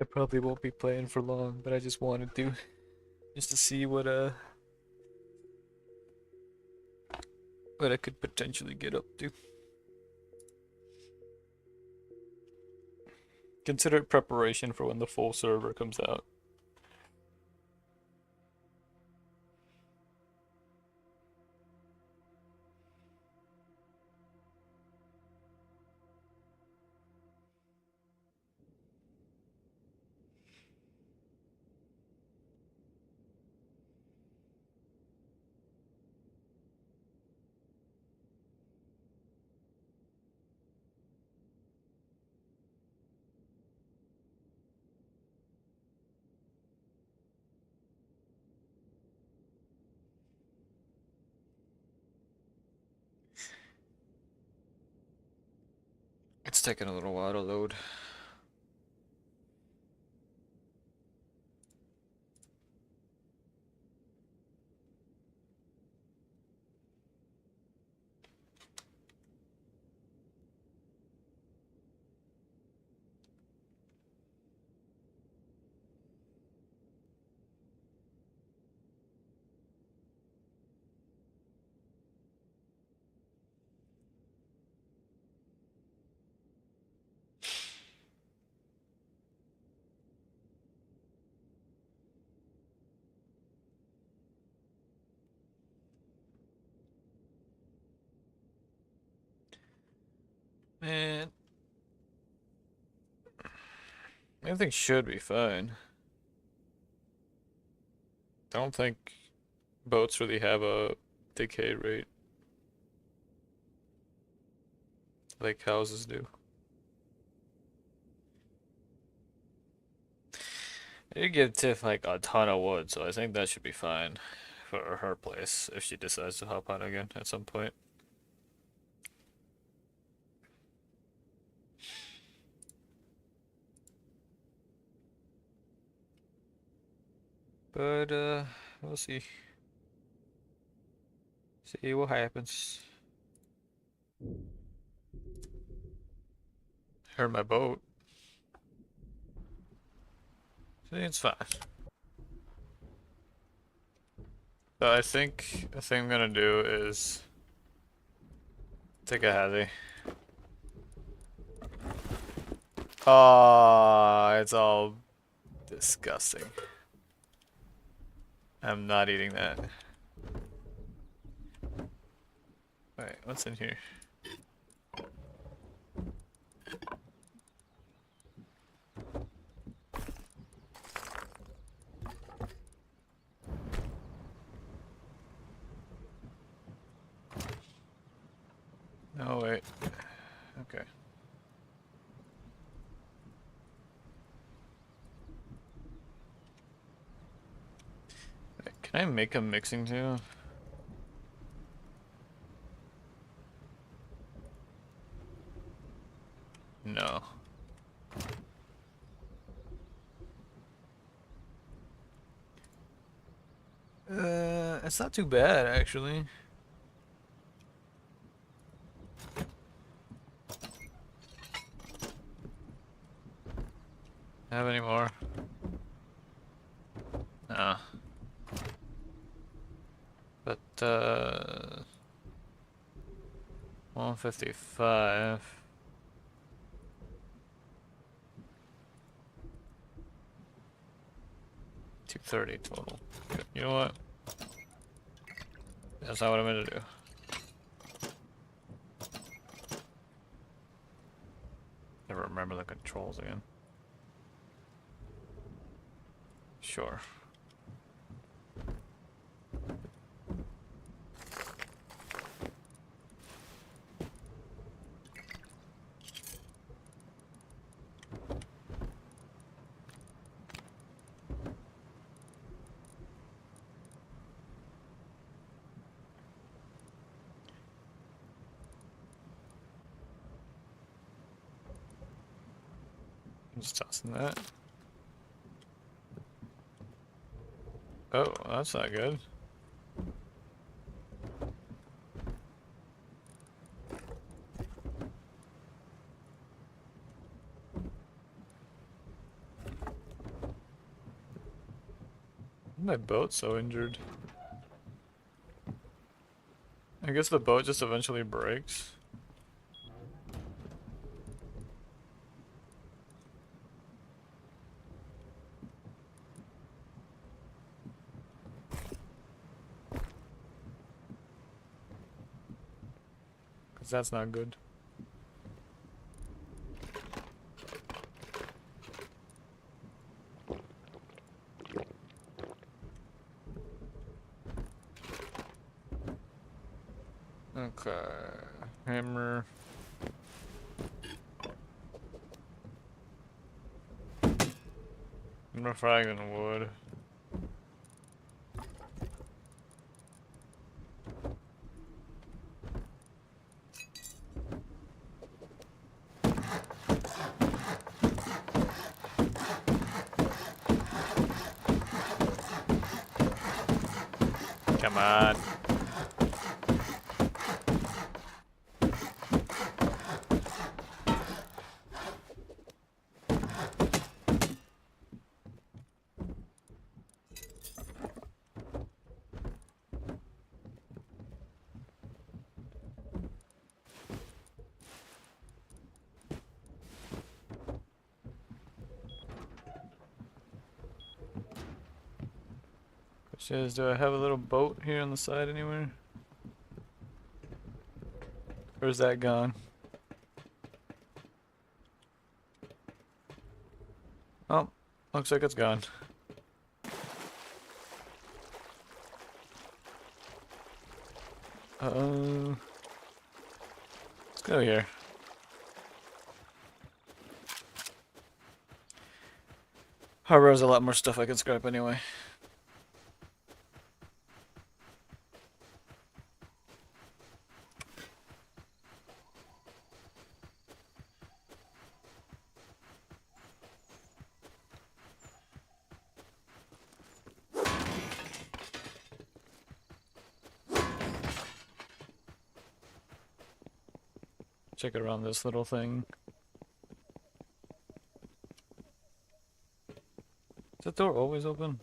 I probably won't be playing for long, but I just wanted to, just to see what I could potentially get up to. Consider it preparation for when the full server comes out. It's taking a little while to load. Man, everything should be fine. I don't think boats really have a decay rate like houses do. I did give Tiff like a ton of wood, so I think that should be fine for her place if she decides to hop on again at some point. But we'll see. See what happens. Heard my boat. See, it's fine. So I think the thing I'm gonna do is take a heavy. Oh, it's all disgusting. I'm not eating that. Wait, what's in here? Oh, wait. Okay. Wait, can I make a mixing too? No. It's not too bad actually. Have any more? No. But 155. 230 total. Okay, you know what? That's not what I'm gonna do. Never remember the controls again. Sure. I'm just tossing that. Oh, that's not good. My boat's so injured. I guess the boat just eventually breaks. Cause that's not good. Okay, hammer. More fragging wood. Come on. Question is, do I have a little boat here on the side anywhere? Or is that gone? Oh, looks like it's gone. Let's go here. Harbor has a lot more stuff I can scrap anyway. Check around this little thing. Is that door always open?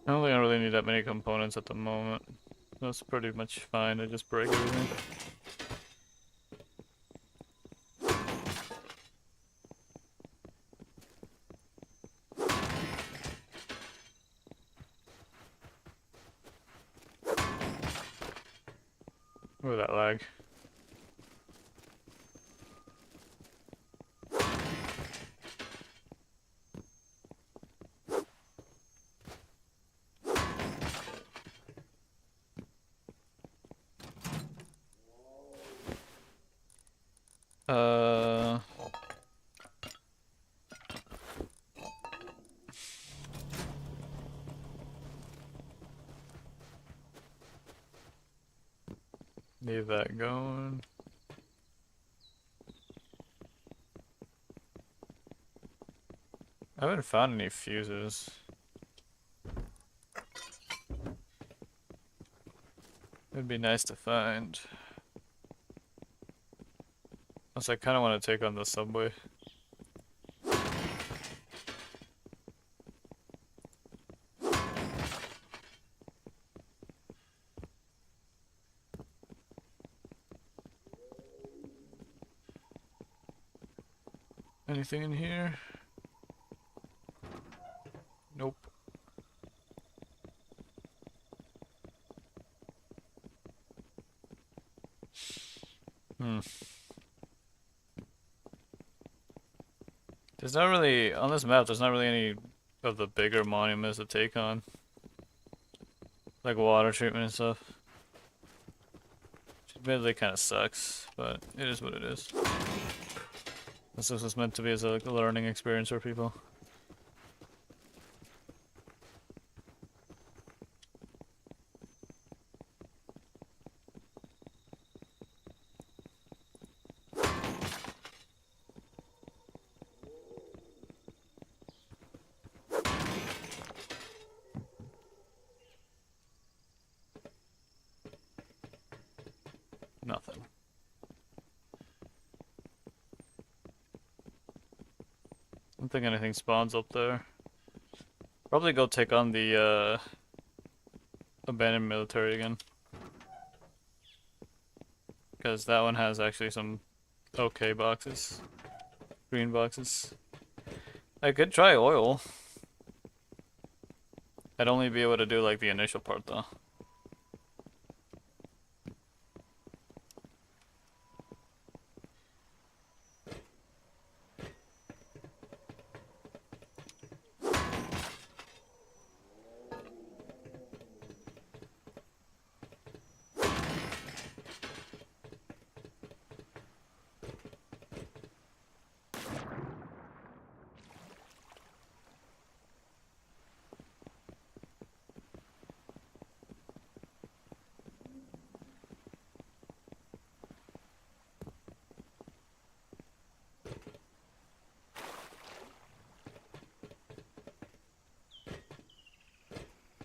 I don't think I really need that many components at the moment. That's pretty much fine. I just break everything. Ooh, that lag. Uh... Leave that going. I haven't found any fuses. It'd be nice to find. Plus, I kind of want to take on the subway. Anything in here? Nope. There's not really, on this map, there's not really any of the bigger monuments to take on. Like water treatment and stuff. Which admittedly kind of sucks, but it is what it is. This was meant to be as a learning experience for people. don't think anything spawns up there. Probably go take on the abandoned military again. Because that one has actually some okay boxes. Green boxes. I could try oil. I'd only be able to do like the initial part though.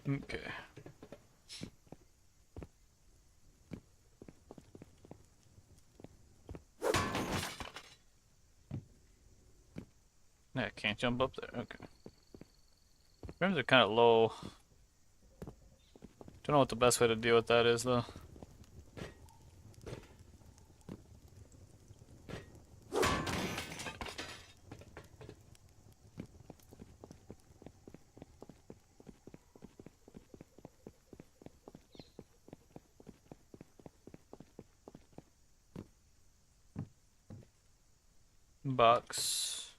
Okay. Yeah, I can't jump up there. Okay. Frames are kind of low. Don't know what the best way to deal with that is though. Box.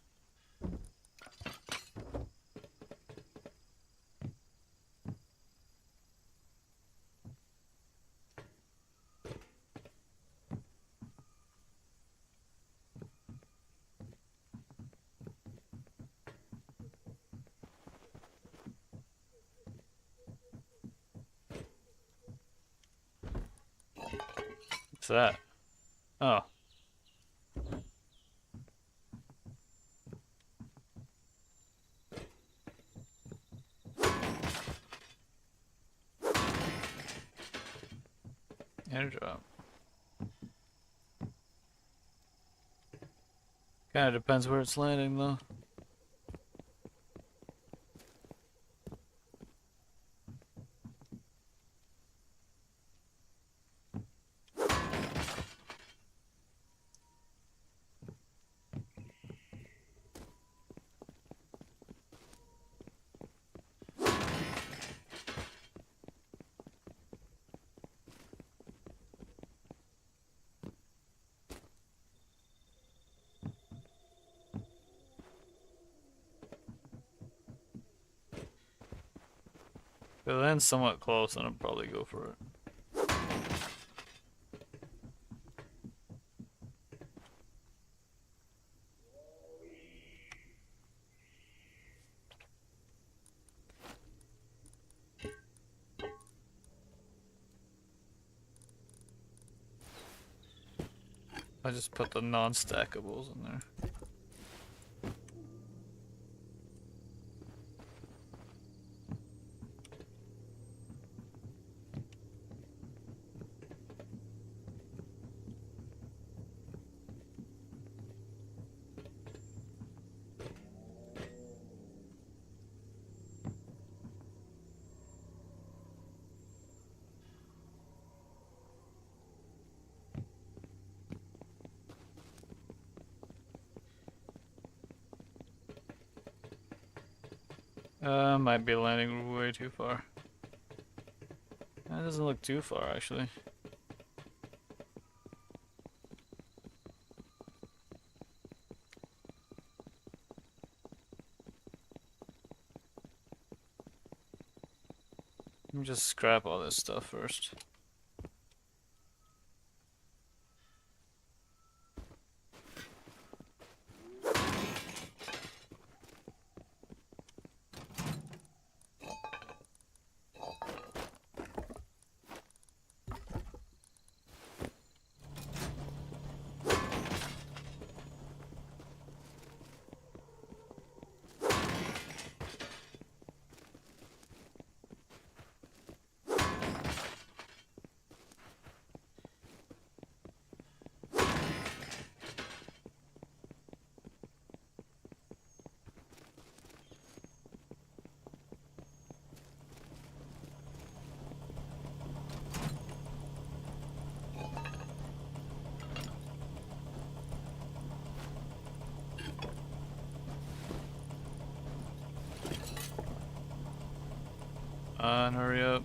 What's that? Oh. Airdrop. Kinda depends where it's landing though. If it lands somewhat close, then I'll probably go for it. I just put the non-stackables in there. Might be landing way too far. That doesn't look too far, actually. Let me just scrap all this stuff first. on, hurry up.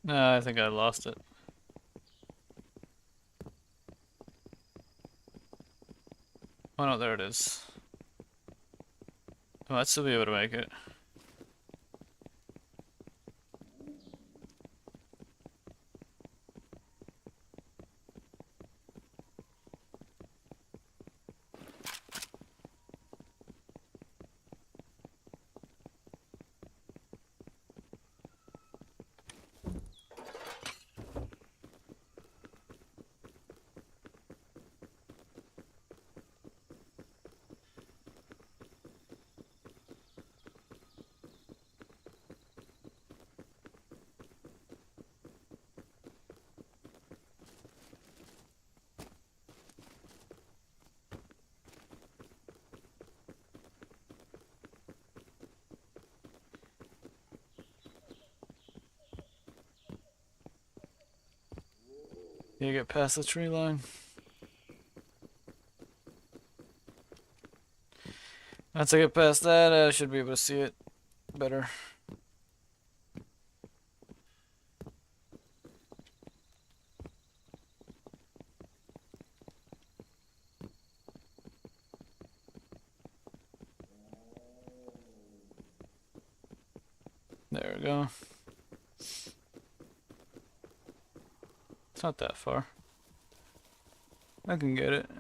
Nah, I think I lost it. Oh no, there it is. I might still be able to make it. You get past the tree line. Once I get past that, I should be able to see it better. There we go. It's not that far. I can get it.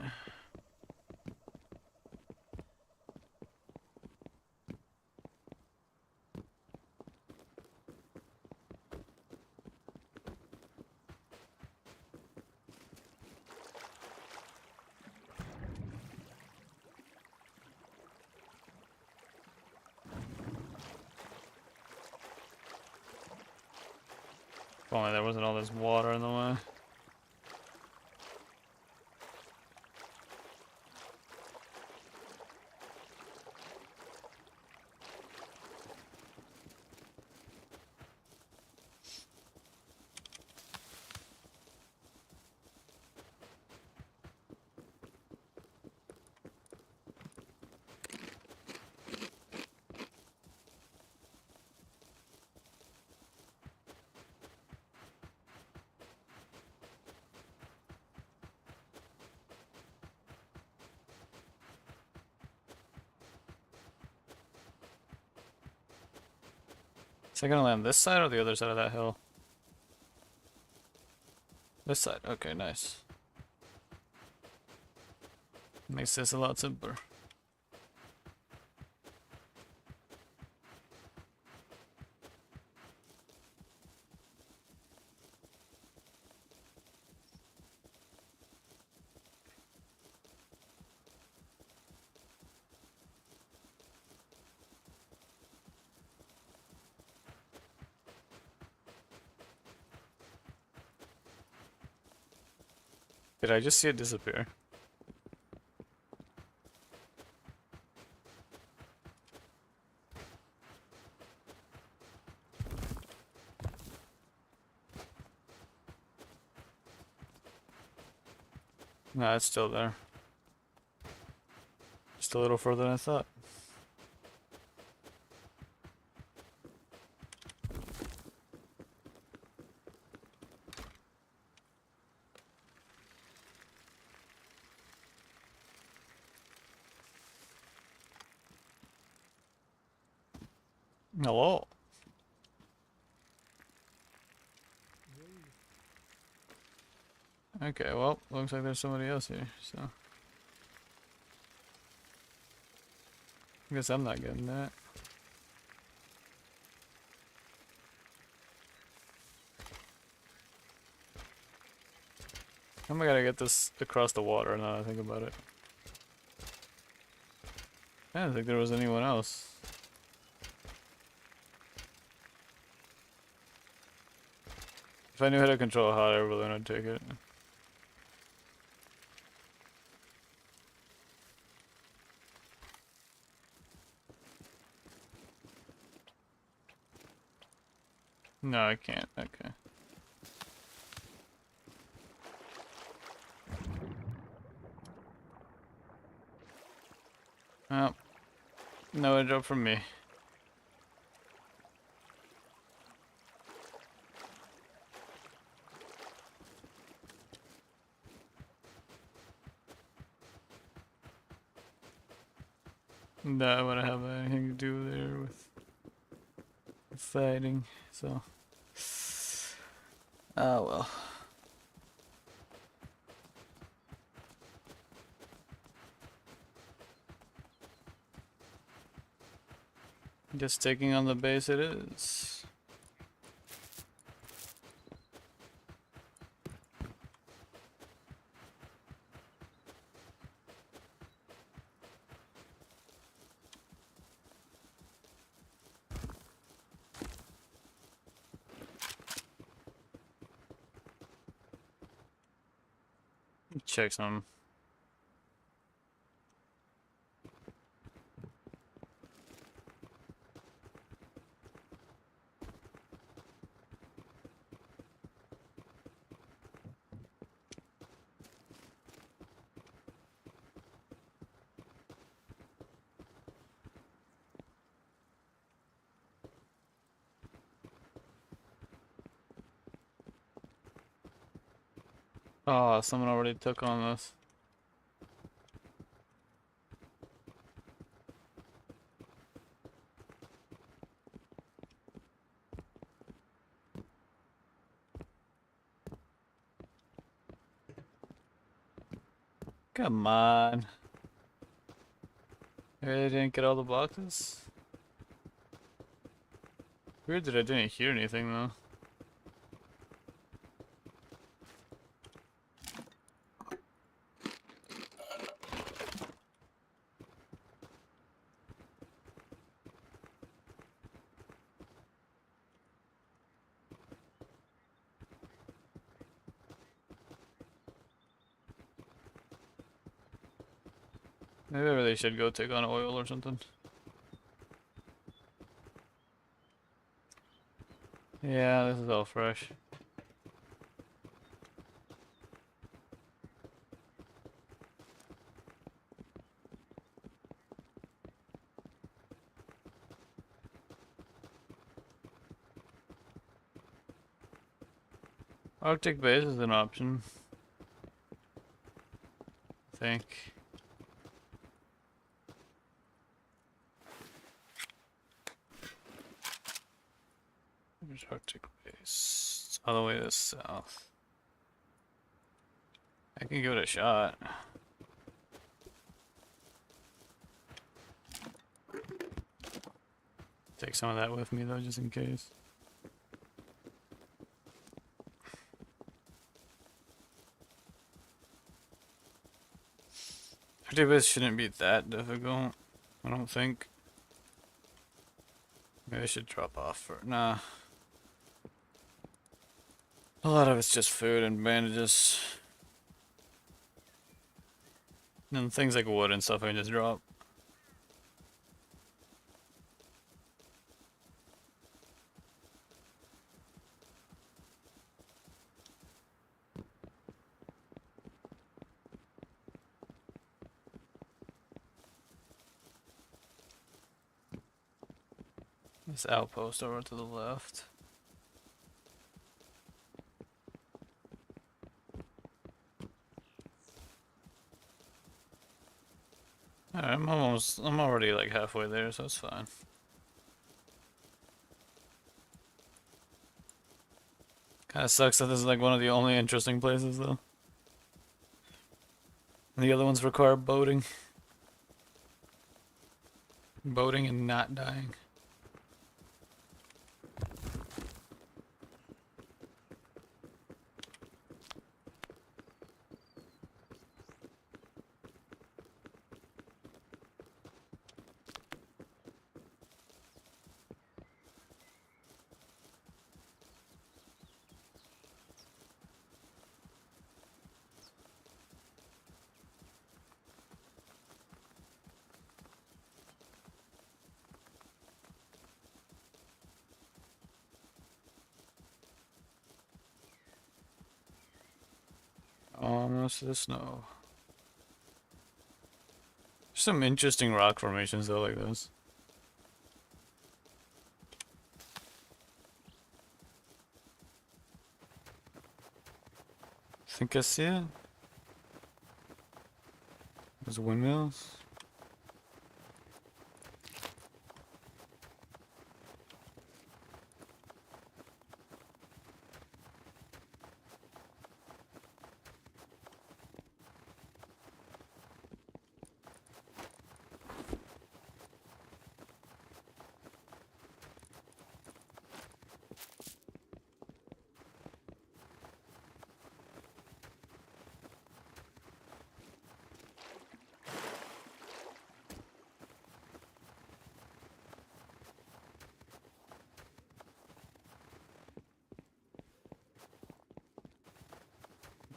If only there wasn't all this water in the way. Is it gonna land this side or the other side of that hill? This side. Okay, nice. Makes this a lot simpler. Did I just see it disappear? No, it's still there. Just a little further than I thought. Hello. Okay, well, looks like there's somebody else here, so. I guess I'm not getting that. How am I gonna get this across the water now that I think about it? I didn't think there was anyone else. If I knew how to control a hot air balloon, I'd take it. No, I can't. Okay. Well, no airdrop from me. That wouldn't have anything to do there with fighting, so. Oh well. Just taking on the base it is. Check some. Oh, someone already took on this. Come on. I didn't get all the boxes. Weird that I didn't hear anything though. Maybe I really should go take on oil or something. Yeah, this is all fresh. Arctic base is an option. I think. There's Arctic base. It's all the way to the south. I can give it a shot. Take some of that with me though, just in case. Arctic base shouldn't be that difficult, I don't think. Maybe I should drop off for nah. A lot of it's just food and bandages. And things like wood and stuff I can just drop. This outpost over to the left. Alright, I'm already like halfway there, so it's fine. Kinda sucks that this is like one of the only interesting places though. And the other ones require boating. Boating and not dying. most of the snow. There's some interesting rock formations though, like this. Think I see it? There's windmills.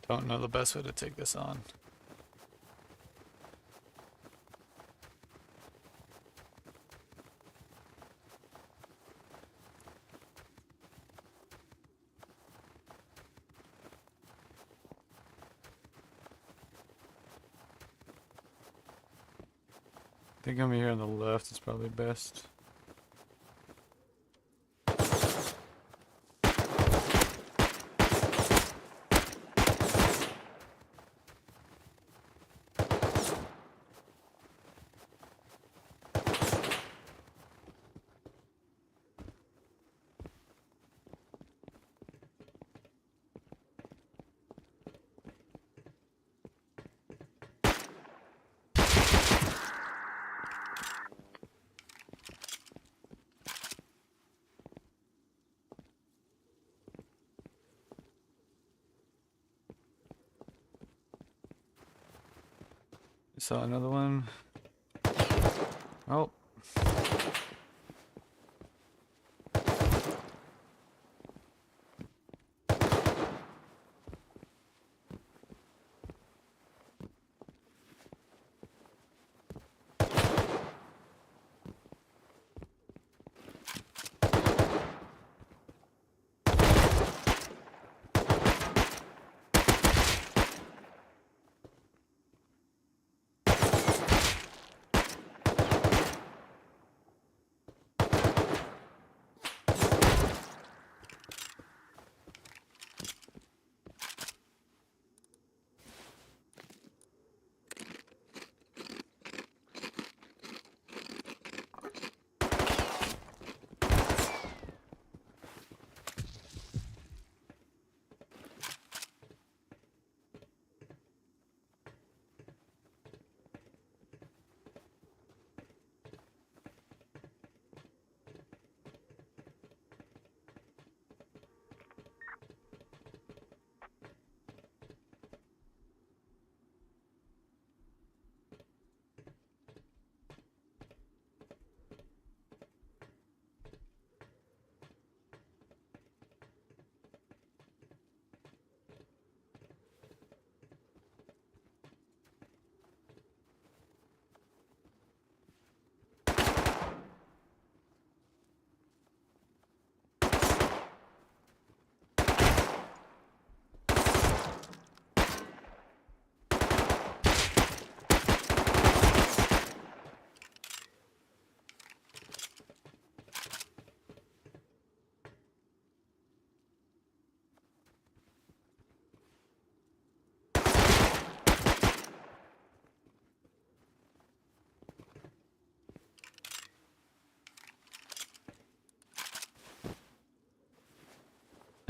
Don't know the best way to take this on. I think I'm here on the left is probably best. Saw another one. Oh.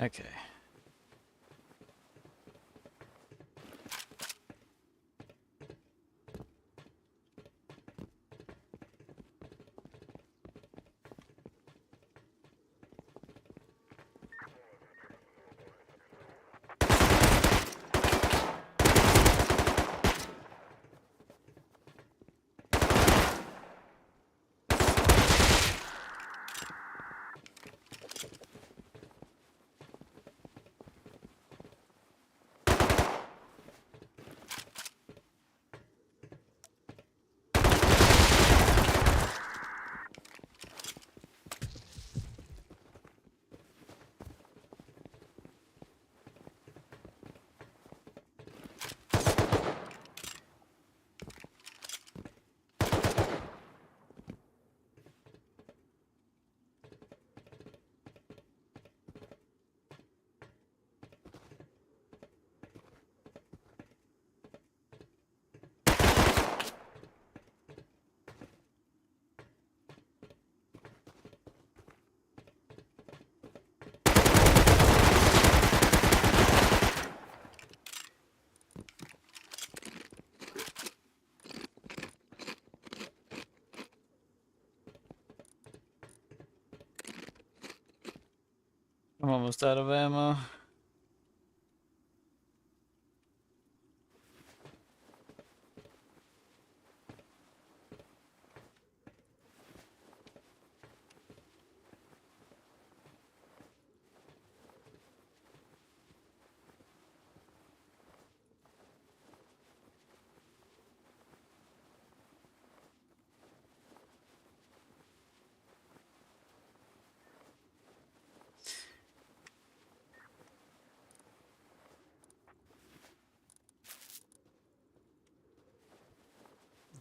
Okay. I'm almost out of ammo.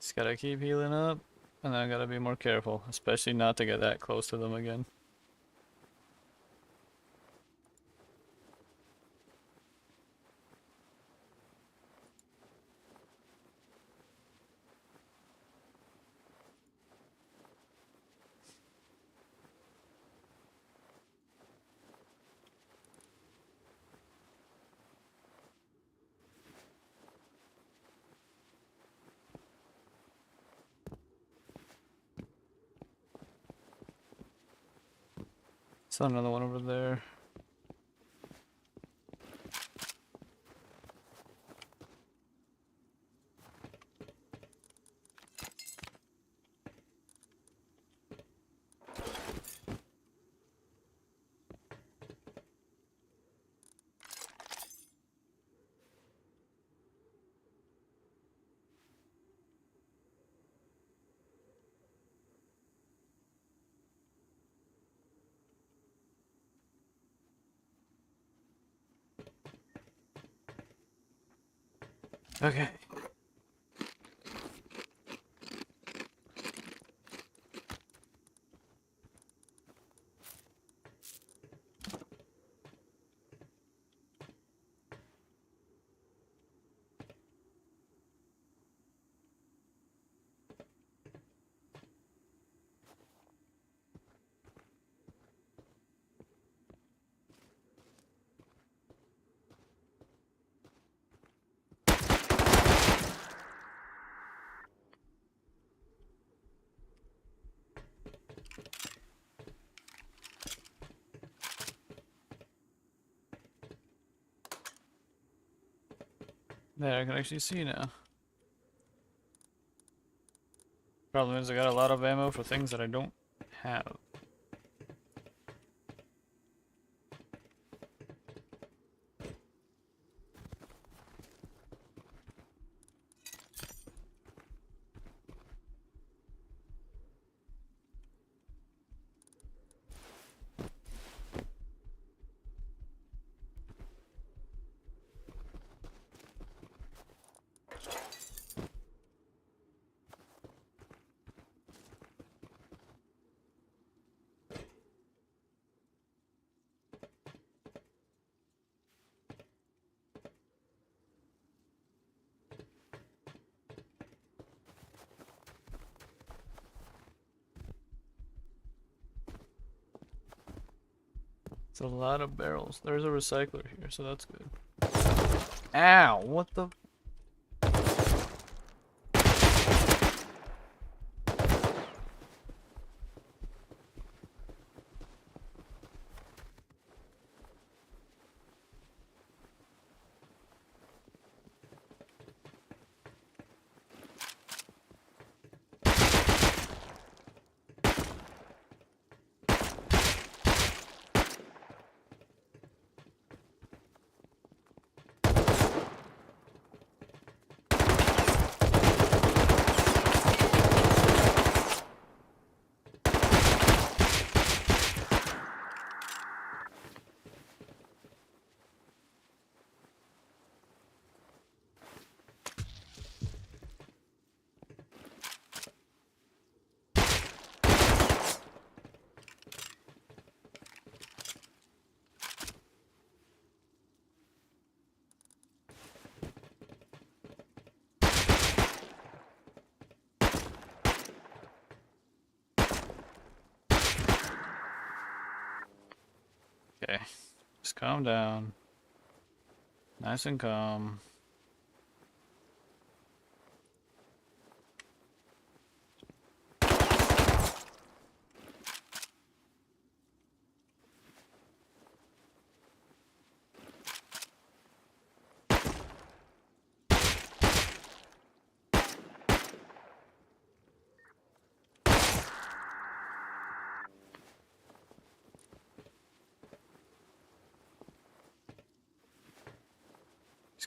Just gotta keep healing up, and I gotta be more careful, especially not to get that close to them again. Saw another one over there. Okay. There, I can actually see now. Problem is I got a lot of ammo for things that I don't have. It's a lot of barrels. There's a recycler here, so that's good. Ow! What the? Okay, just calm down. Nice and calm.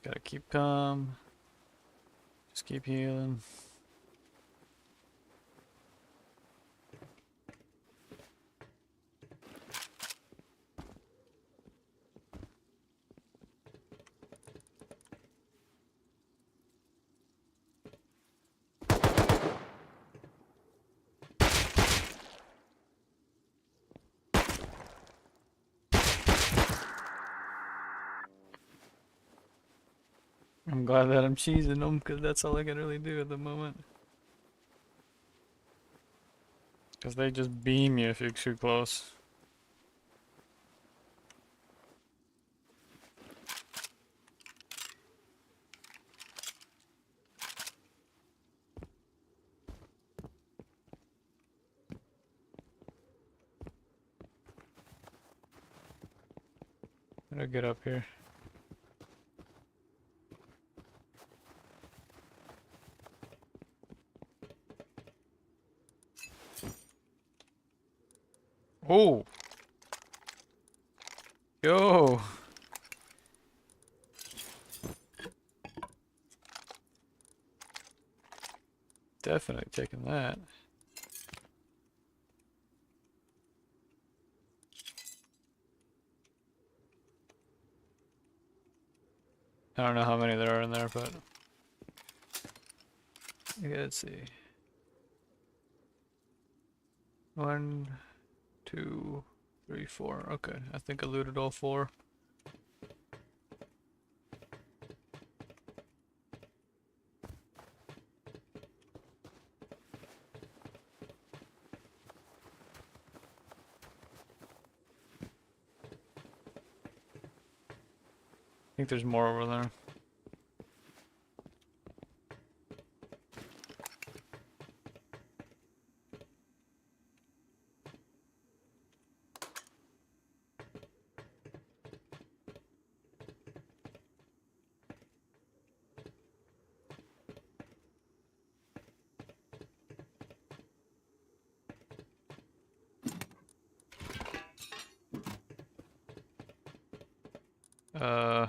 gotta keep calm. Just keep healing. I'm glad that I'm cheesing them because that's all I can really do at the moment. Because they just beam you if you're too close. Gotta get up here. Oh! Yo! Definitely taking that. I don't know how many there are in there, but... Okay, let's see. 1, 2, 3, 4. Okay, I think I looted all 4. I think there's more over there. Uh...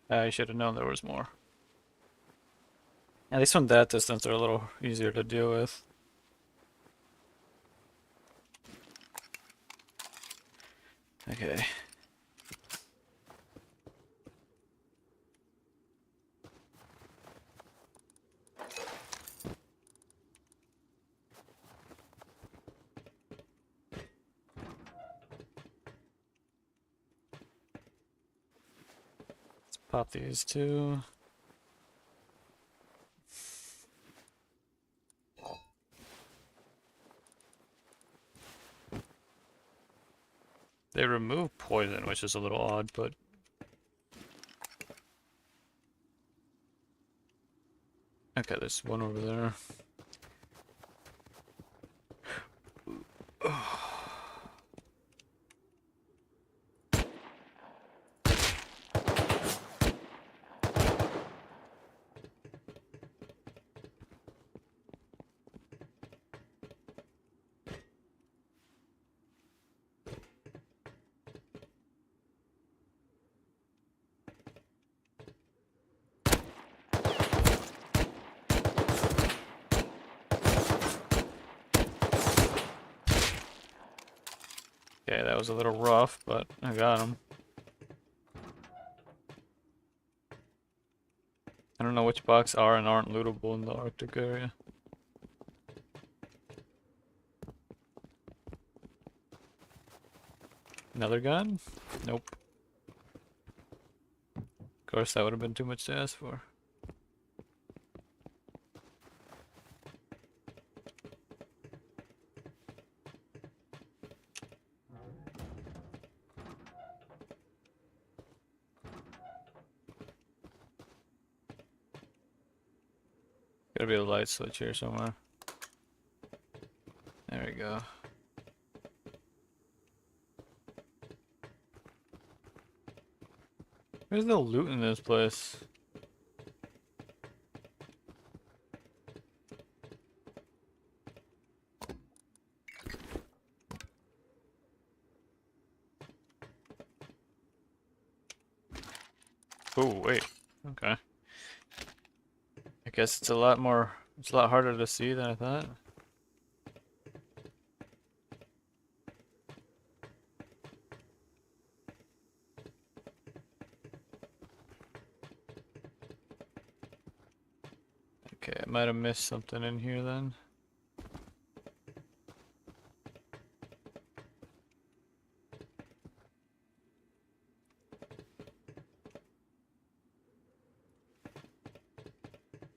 I should have known there was more. At least from that distance they're a little easier to deal with. Okay. Let's pop these two. They remove poison, which is a little odd, but... Okay, there's one over there. Okay, that was a little rough, but I got him. I don't know which bugs are and aren't lootable in the Arctic area. Another gun? Nope. Of course, that would have been too much to ask for. Gotta be a light switch here somewhere. There we go. There's no loot in this place. Oh, wait. Okay. I guess it's a lot harder to see than I thought. Okay, I might have missed something in here then.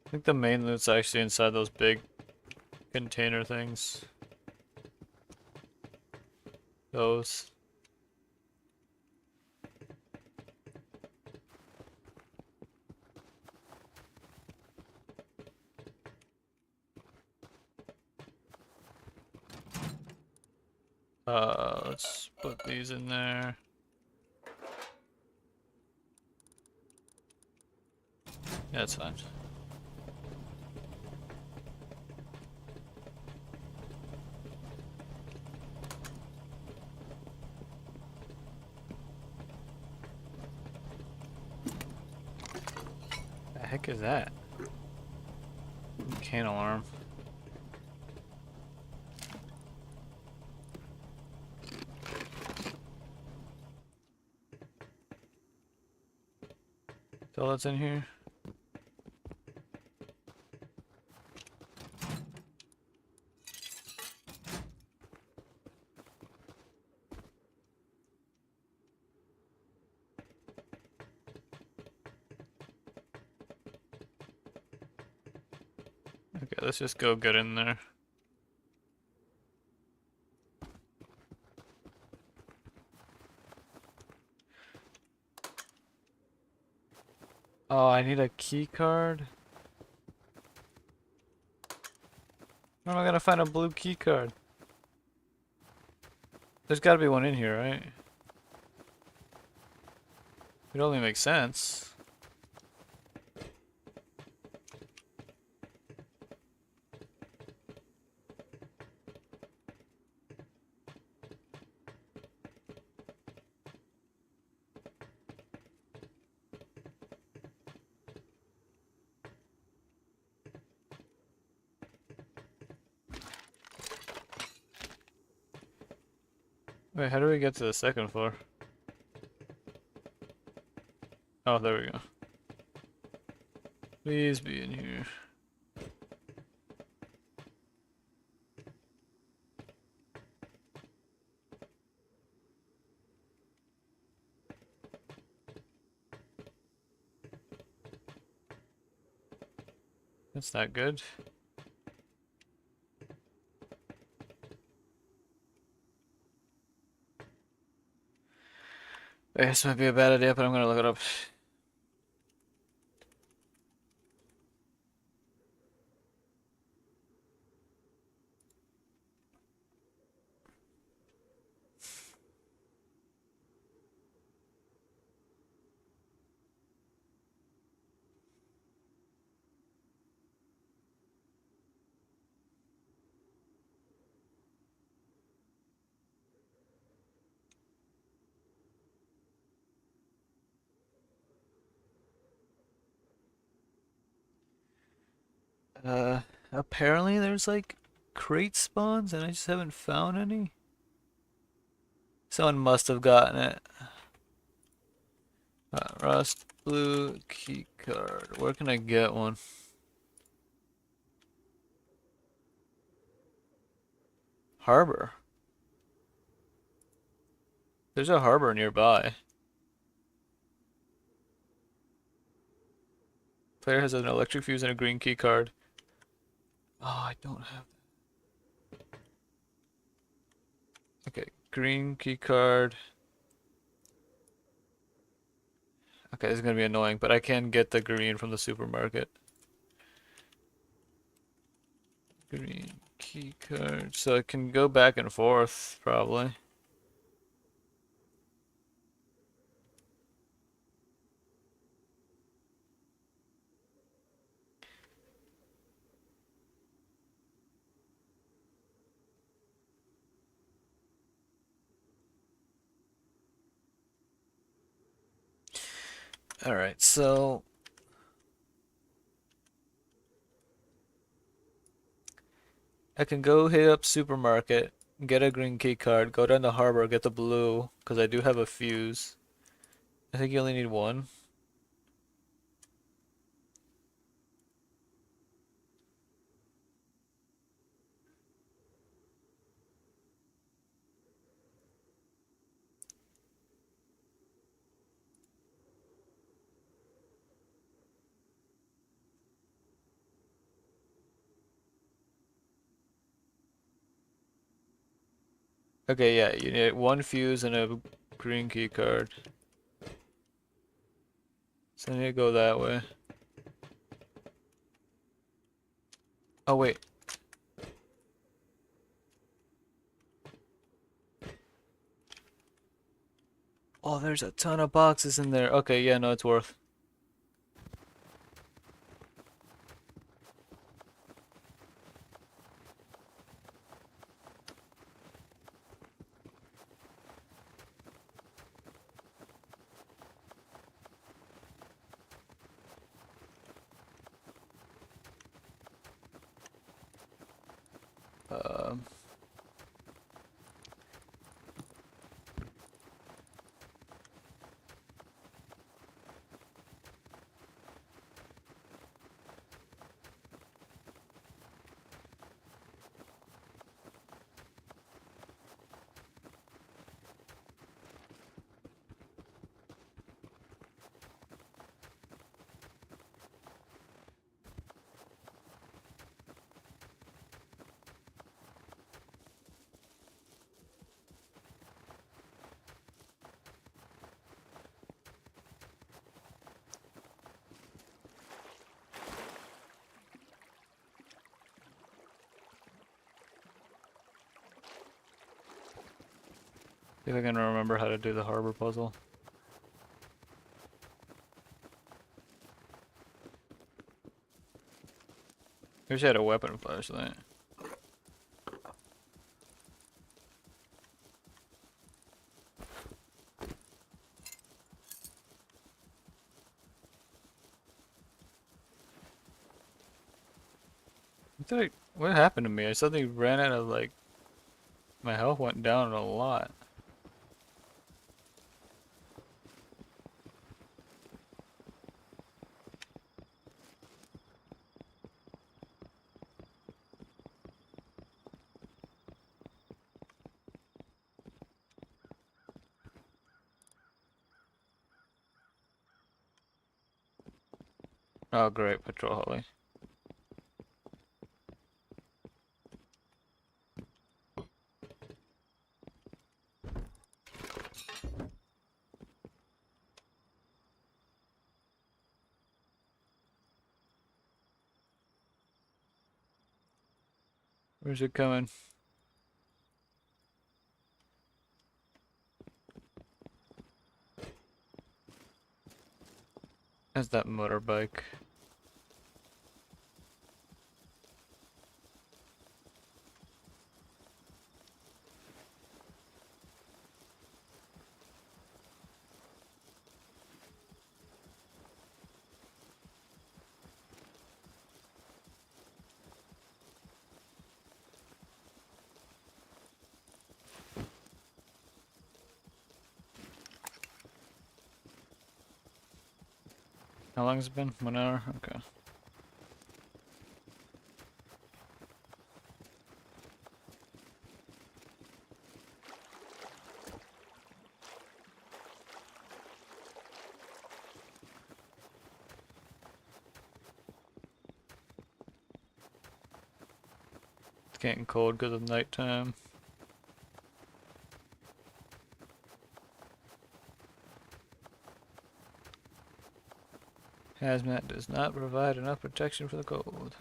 I think the main loot's actually inside those big container things. Those. Let's put these in there. Yeah, that's fine. The heck is that? Can alarm. That's all that's in here. Okay, let's just go get in there. Oh, I need a key card. Where am I gonna find a blue key card? There's gotta be one in here, right? It only makes sense. Wait, how do we get to the second floor? Oh, there we go. Please be in here. That's not good. This might be a bad idea, but I'm gonna look it up. Apparently there's like crate spawns and I just haven't found any. Someone must have gotten it. Rust blue key card. Where can I get one? Harbor. There's a harbor nearby. Player has an electric fuse and a green key card. Oh, I don't have that. Okay, green key card. Okay, this is gonna be annoying, but I can get the green from the supermarket. Green key card. So I can go back and forth, probably. Alright, so I can go hit up supermarket, get a green key card, go down to harbor, get the blue, because I do have a fuse. I think you only need one. Okay, yeah, you need one fuse and a green key card. So I need to go that way. Oh, wait. Oh, there's a ton of boxes in there. Okay, yeah, no, it's worth. Um, see if I can remember how to do the harbor puzzle. Wish I had a weapon flashlight. What happened to me? I suddenly ran out of, like, my health went down a lot. Oh, great, patrol holly. Where's it coming? That's that motorbike. How long has it been? 1 hour? Okay. It's getting cold because of nighttime. Hazmat does not provide enough protection for the cold.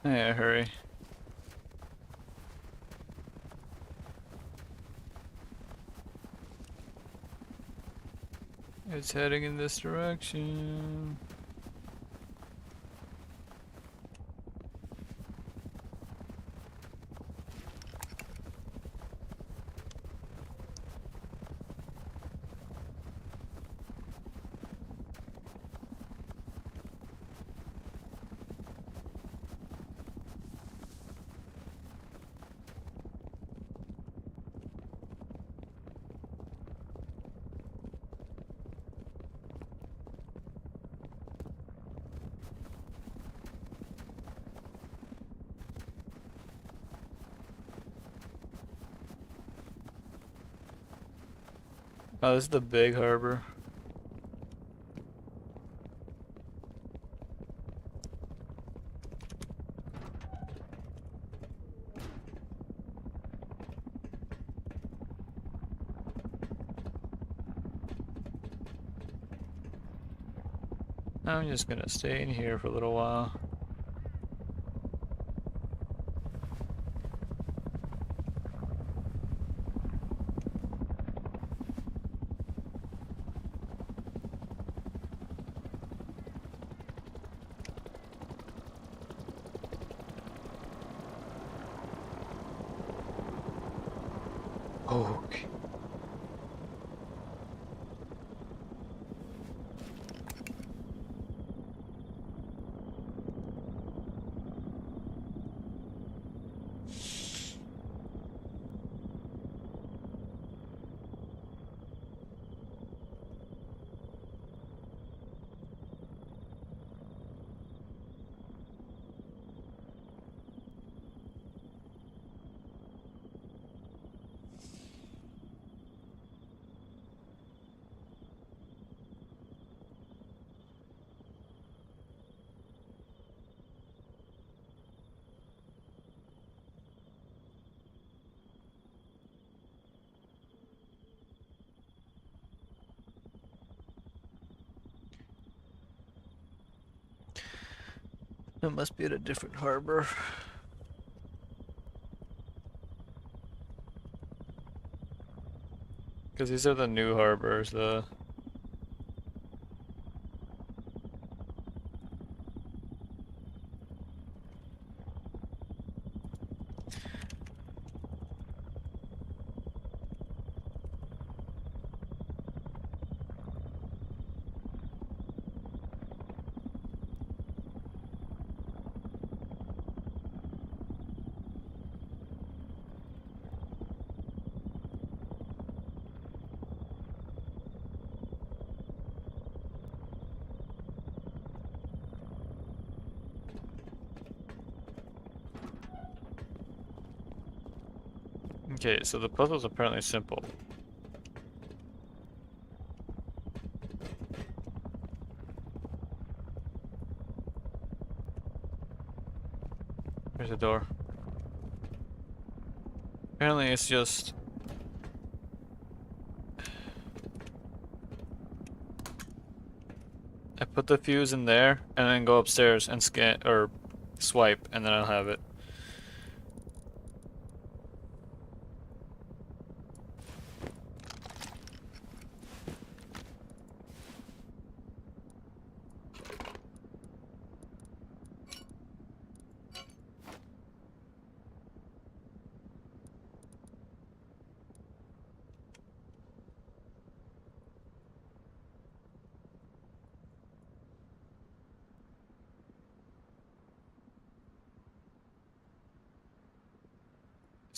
Yeah, hurry. It's heading in this direction. Oh, this is the big harbor. I'm just gonna stay in here for a little while. Oh, okay. It must be at a different harbor. Because these are the new harbors, the... Okay, so the puzzle's apparently simple. There's a door. Apparently it's just... I put the fuse in there, and then go upstairs and scan, or swipe, and then I'll have it.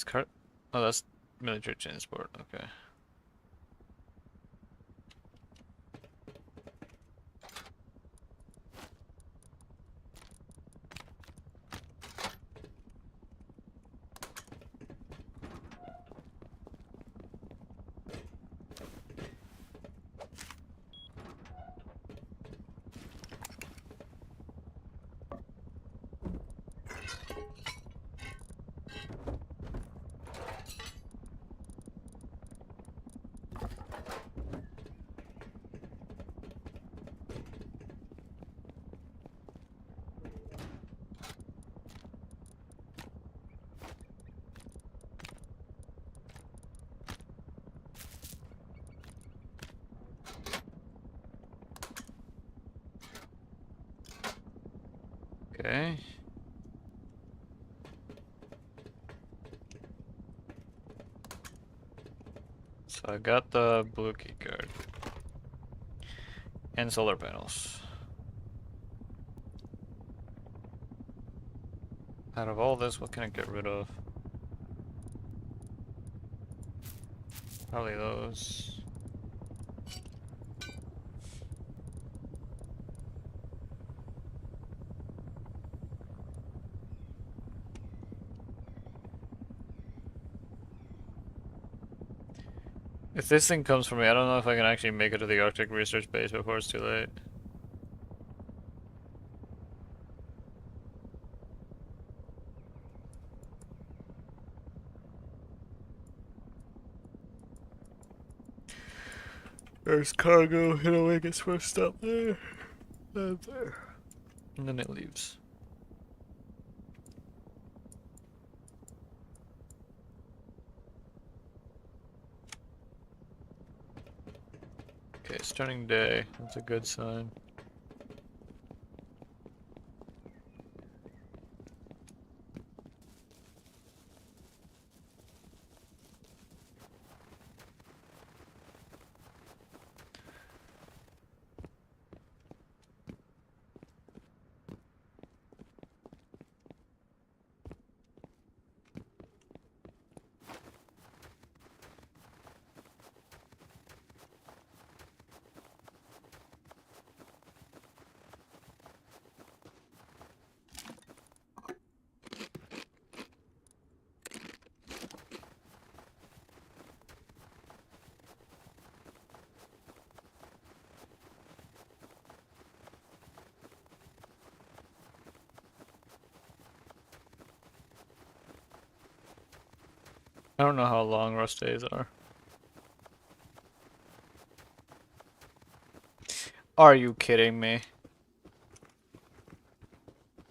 It's car. Oh, that's military transport. Okay. Okay. So I got the blue key card and solar panels. Out of all this, what can I get rid of? Probably those. If this thing comes for me, I don't know if I can actually make it to the Arctic Research Base before it's too late. There's cargo, it'll make its first stop there. And there. And then it leaves. Okay, starting day. That's a good sign. I don't know how long rust days are. Are you kidding me?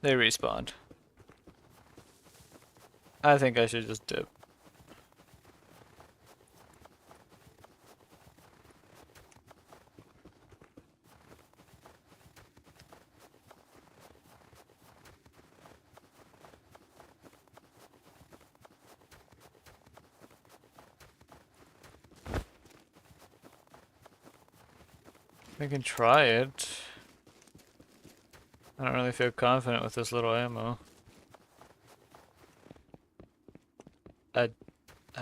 They respawned. I think I should just dip. I can try it. I don't really feel confident with this little ammo. I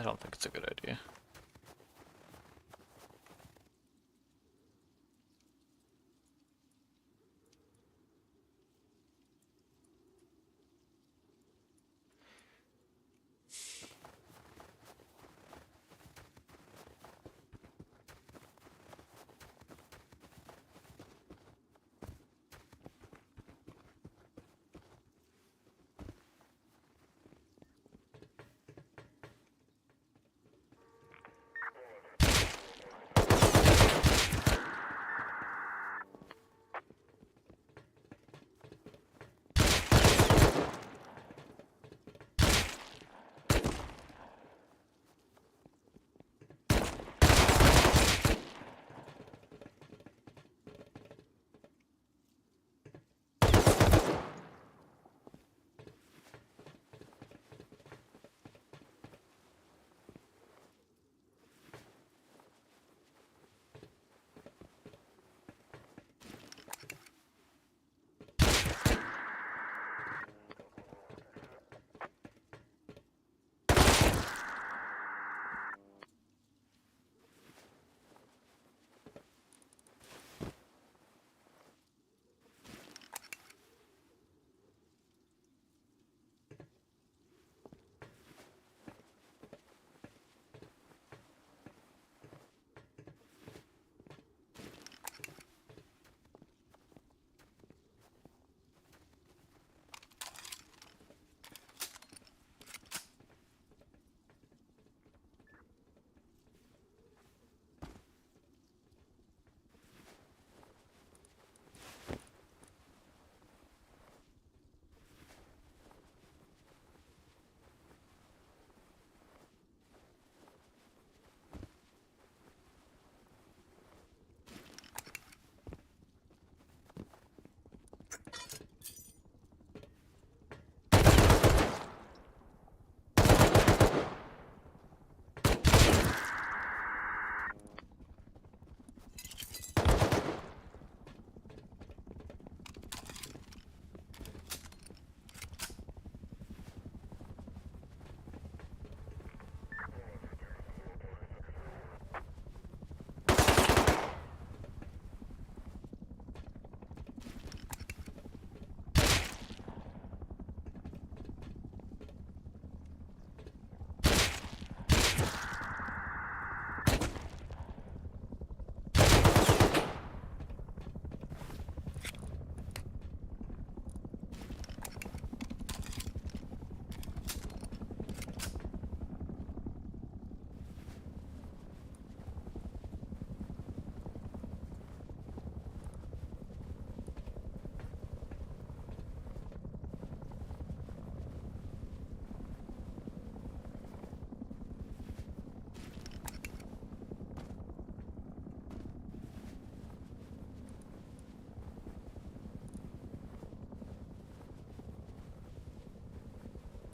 don't think it's a good idea.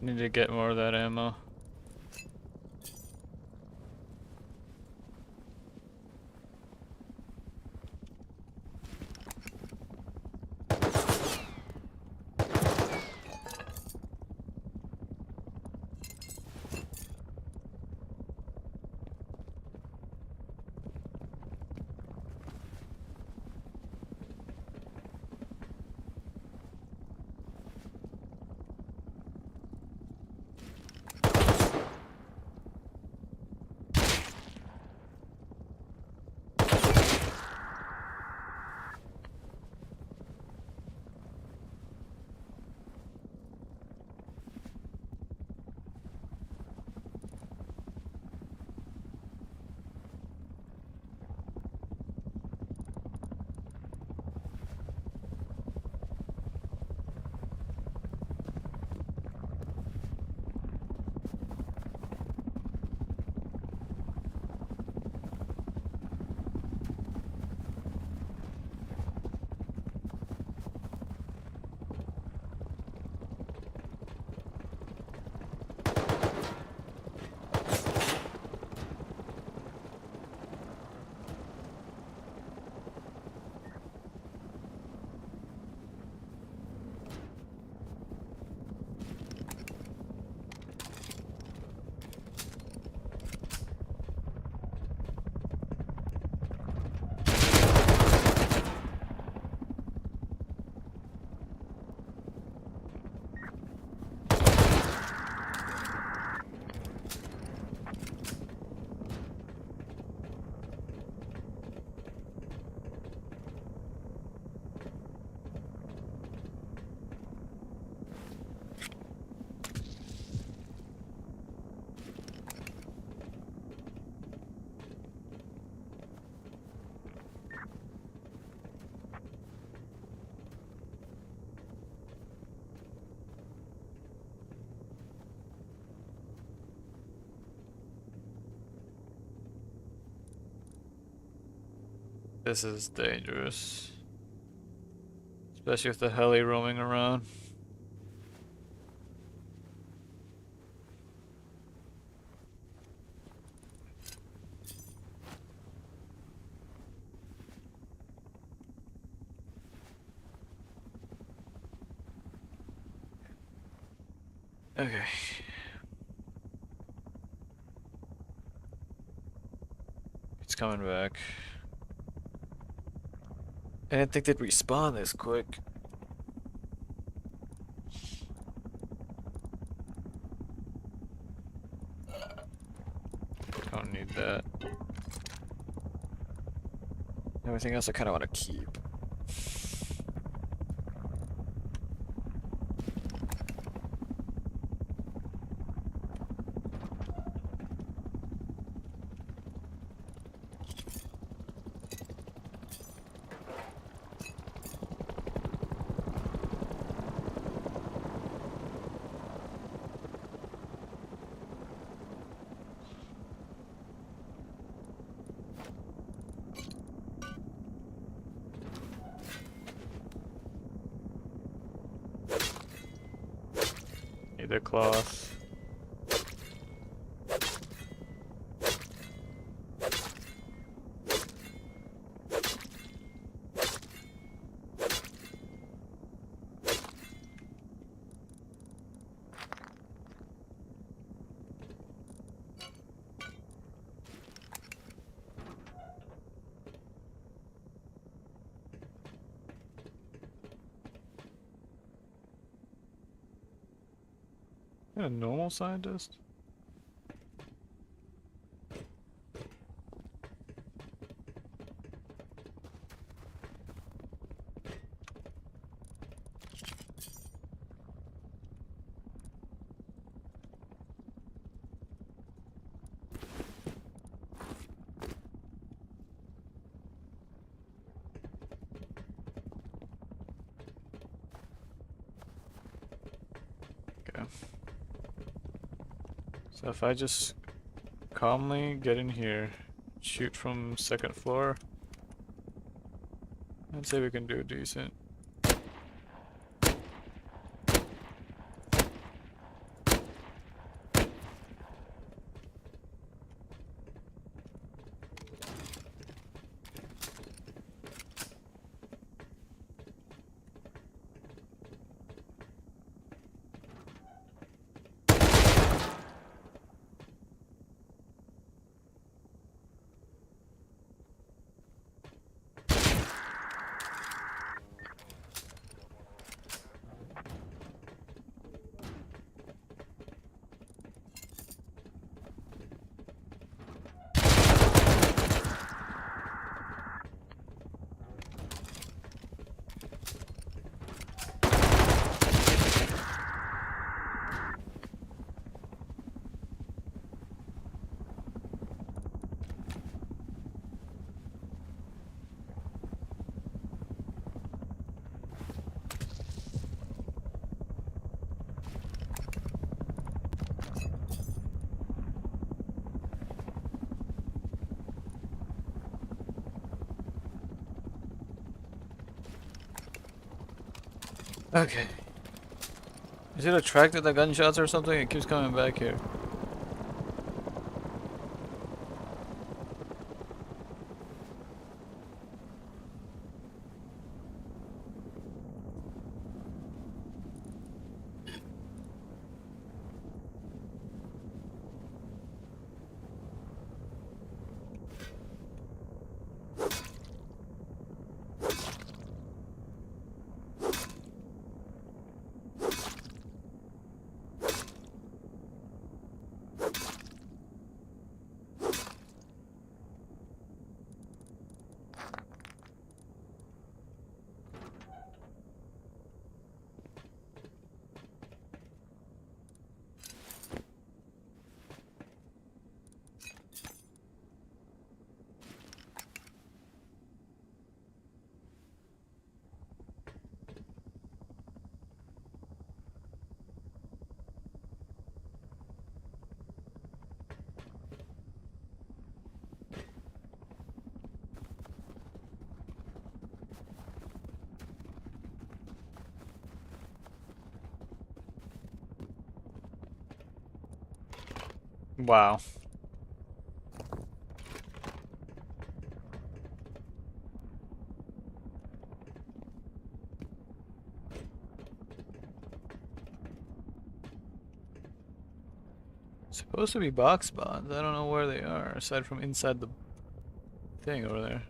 Need to get more of that ammo. This is dangerous. Especially with the heli roaming around. Okay. It's coming back. I didn't think they'd respawn this quick. Don't need that. Everything else I kind of want to keep. Need a cloth. A normal scientist? Okay. So if I just calmly get in here, shoot from second floor, I'd say we can do decent. Okay. Is it attracted to gunshots or something? It keeps coming back here. Wow. Supposed to be box bonds. I don't know where they are, aside from inside the thing over there.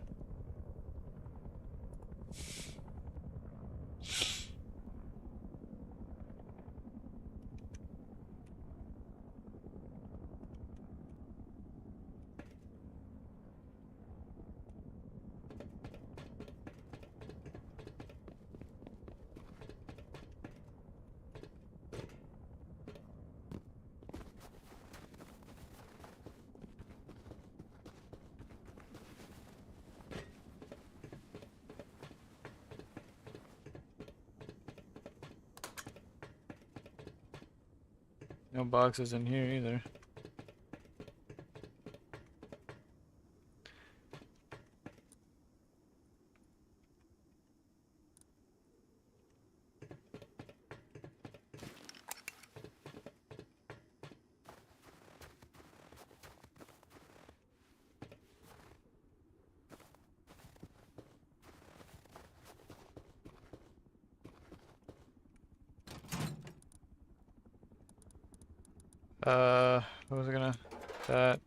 No boxes in here either. What was I gonna? That.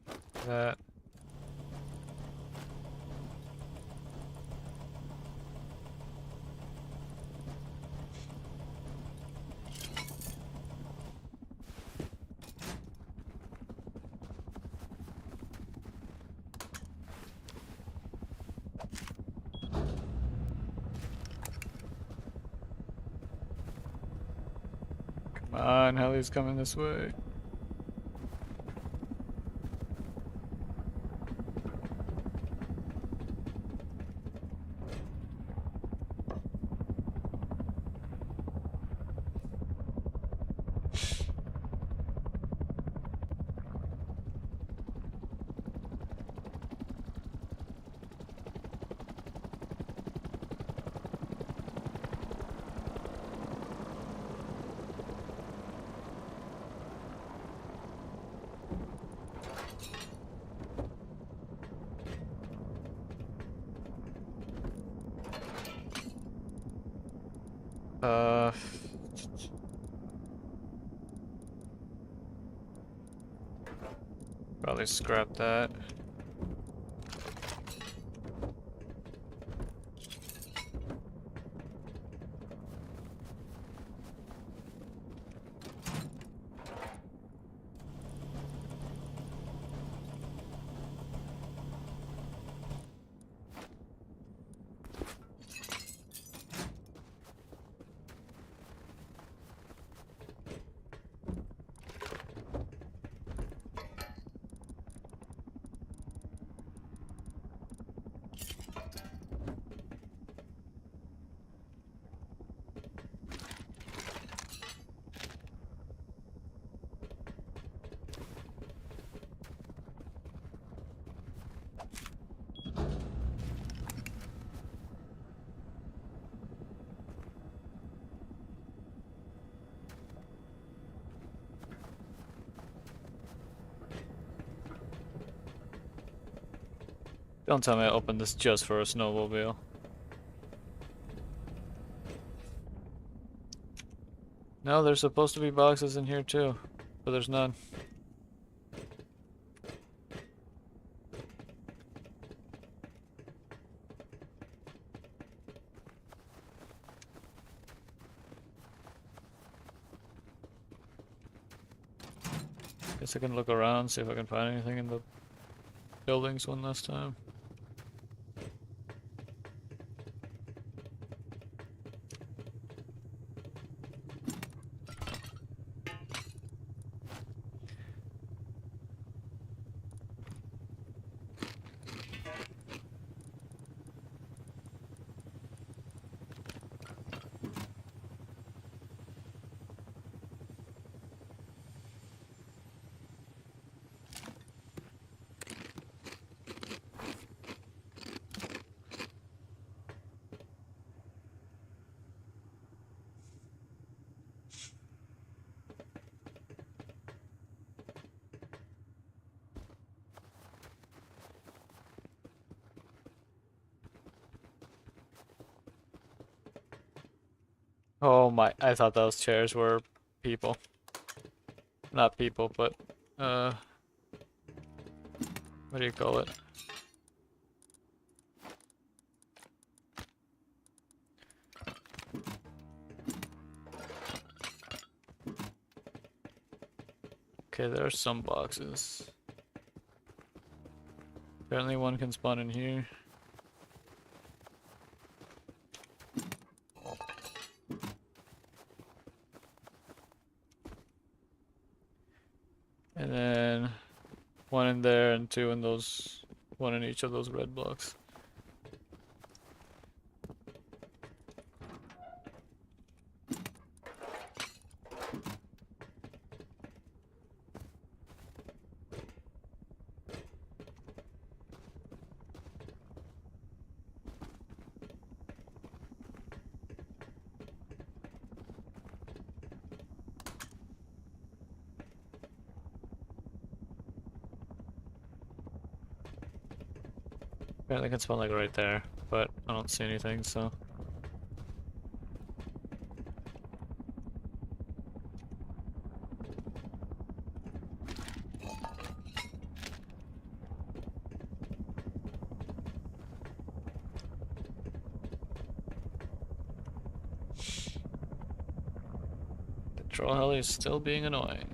Come on, Heli's coming this way. Uh, Probably scrap that. Don't tell me I opened this just for a snowmobile. No, there's supposed to be boxes in here too, but there's none. Guess I can look around, see if I can find anything in the buildings one last time. Oh my, I thought those chairs were people. Not people, but, what do you call it? Okay, there are some boxes. Apparently one can spawn in here. And then one in there and two in those, one in each of those red blocks. Apparently I can spawn like right there, but I don't see anything, so. The troll heli is still being annoying.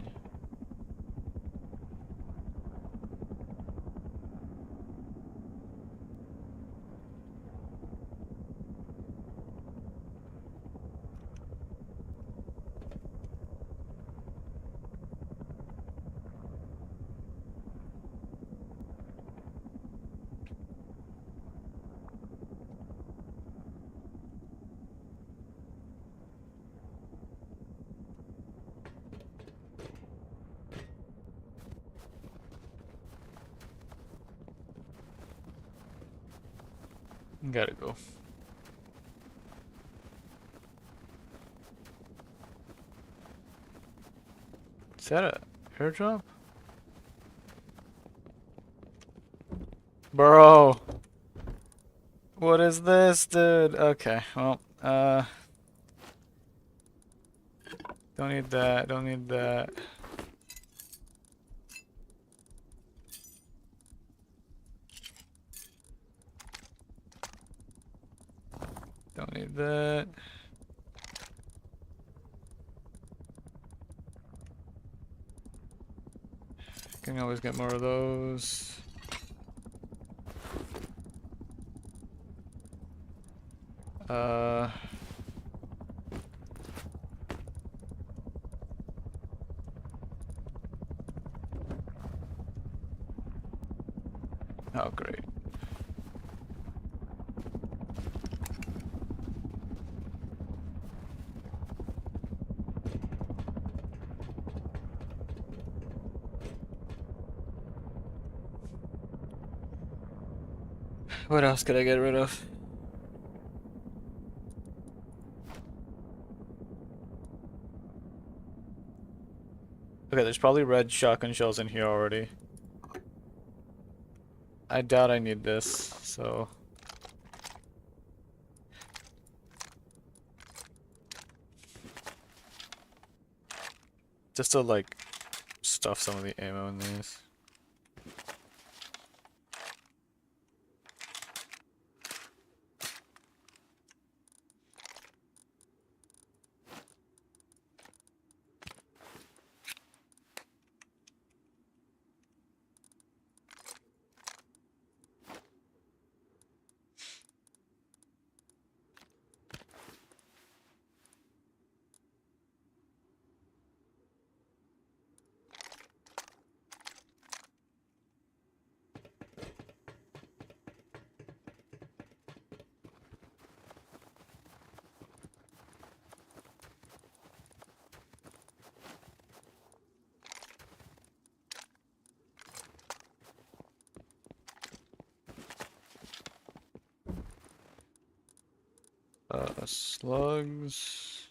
Gotta go. Is that a airdrop? Bro! What is this, dude? Okay, well, don't need that, don't need that. Don't need that. Can always get more of those. Uh... Oh, great. What else could I get rid of? Okay, there's probably red shotgun shells in here already. I doubt I need this, so just to like stuff some of the ammo in these. Slugs.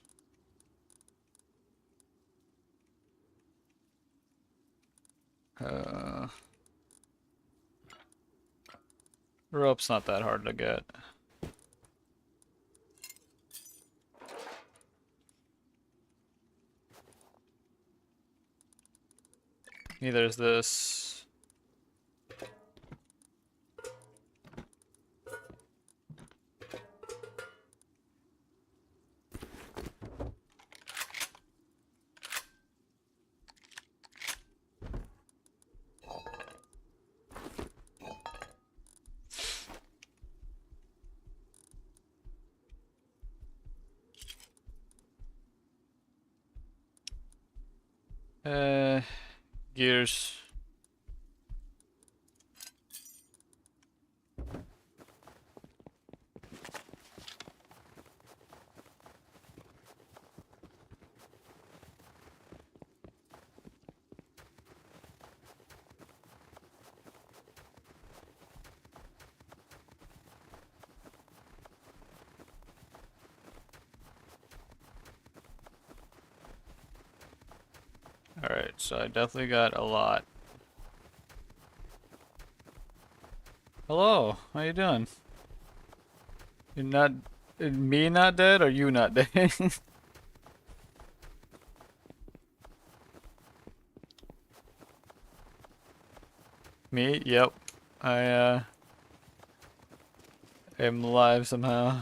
Uh, rope's not that hard to get. Neither is this. Uh, gears. Alright, so I definitely got a lot. Hello, how you doing? You're not, me not dead or you not dead? Me? Yep. I am alive somehow.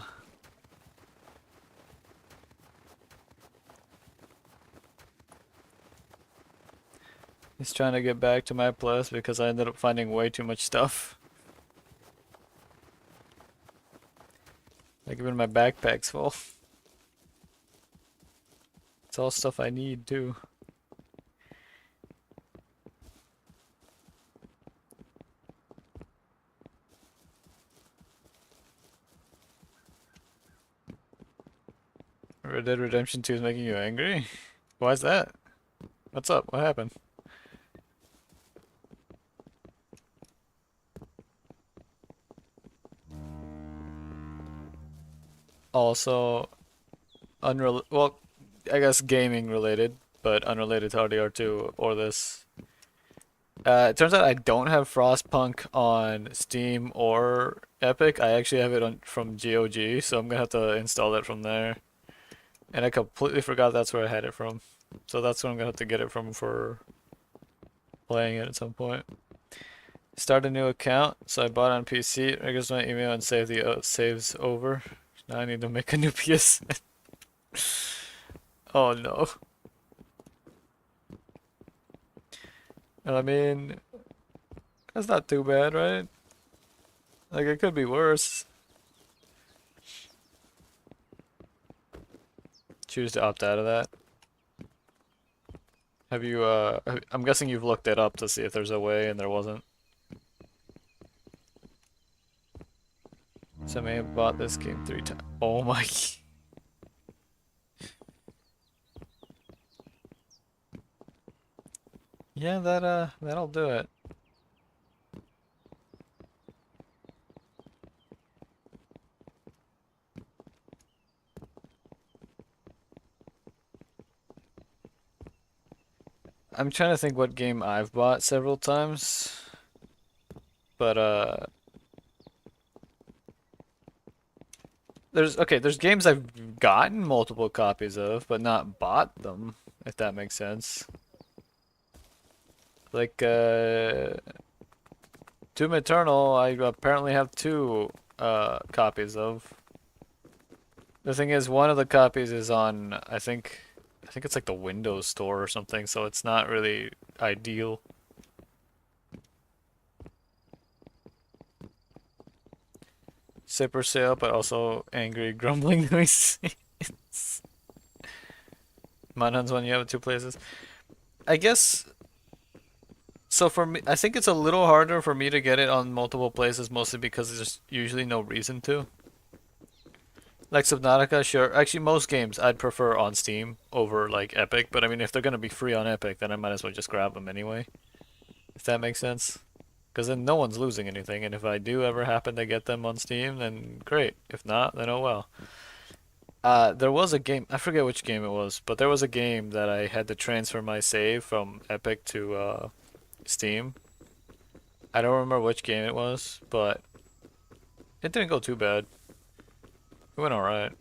He's trying to get back to my place because I ended up finding way too much stuff. Like even my backpack's full. It's all stuff I need too. Red Dead Redemption 2 is making you angry? Why is that? What's up? What happened? Also, well, I guess gaming related, but unrelated to RDR2 or this. It turns out I don't have Frostpunk on Steam or Epic. I actually have it on from GOG, so I'm gonna have to install it from there. And I completely forgot that's where I had it from. So that's where I'm gonna have to get it from for playing it at some point. Start a new account. So I bought on PC. I guess my email and save the saves over. Now I need to make a new PS. Oh no. I mean, that's not too bad, right? Like it could be worse. Choose to opt out of that. Have you I'm guessing you've looked it up to see if there's a way and there wasn't. So I may have bought this game 3 times. Oh my. Yeah, that'll do it. I'm trying to think what game I've bought several times. But there's games I've gotten multiple copies of, but not bought them, if that makes sense. Like Doom Eternal, I apparently have two copies of. The thing is, one of the copies is on, I think it's like the Windows Store or something, so it's not really ideal. Super sale, but also angry, grumbling noises. Manhunt's one you have at two places. I guess so for me, I think it's a little harder for me to get it on multiple places, mostly because there's usually no reason to. Like Subnautica, sure. Actually, most games I'd prefer on Steam over like Epic, but I mean, if they're gonna be free on Epic, then I might as well just grab them anyway. If that makes sense. Because then no one's losing anything, and if I do ever happen to get them on Steam, then great. If not, then oh well. There was a game, I forget which game it was, but there was a game that I had to transfer my save from Epic to Steam. I don't remember which game it was, but it didn't go too bad. It went alright.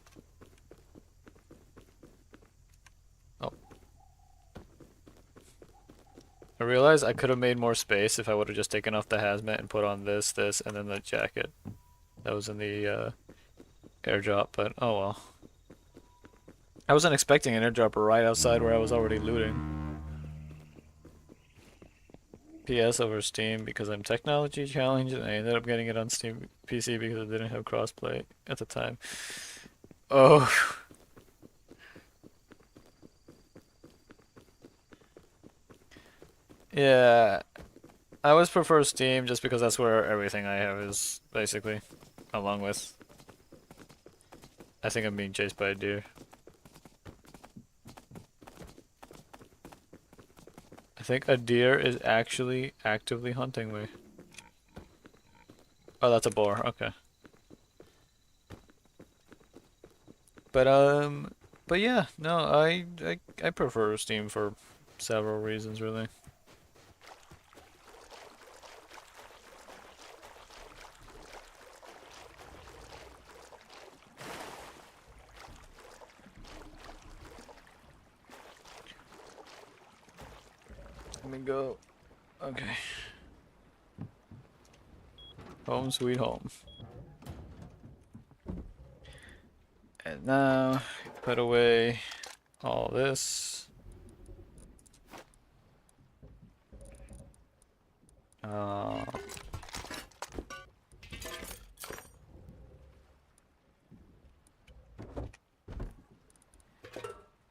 Oh, I realized I could have made more space if I would have just taken off the hazmat and put on this, and then the jacket that was in the airdrop, but oh well. I wasn't expecting an airdrop right outside where I was already looting. PS over Steam because I'm technology challenged, and I ended up getting it on Steam PC because it didn't have crossplay at the time. Oh, yeah. I always prefer Steam just because that's where everything I have is, basically. Along with, I think I'm being chased by a deer. I think a deer is actually actively hunting me. Oh, that's a boar. Okay. But but yeah, no, I prefer Steam for several reasons, really. Let me go. Okay. Home sweet home. And now put away all this. Uh,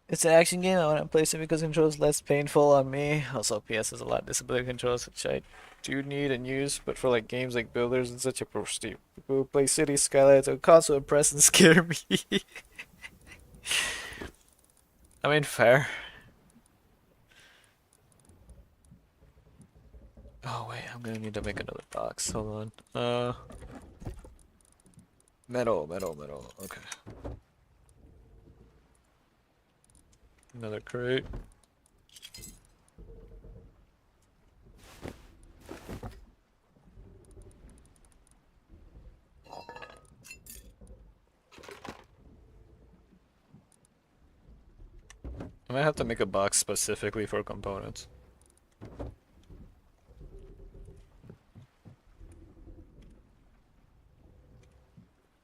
it's an action game. I want to play it because controls less painful on me. Also, PS has a lot of disability controls, which I do need and use. But for like games like Builders and such a pro Steve who play City Skylines on console impress and scare me. I mean, fair. Oh wait, I'm gonna need to make another box. Hold on. Metal. Okay. Another crate. I might have to make a box specifically for components.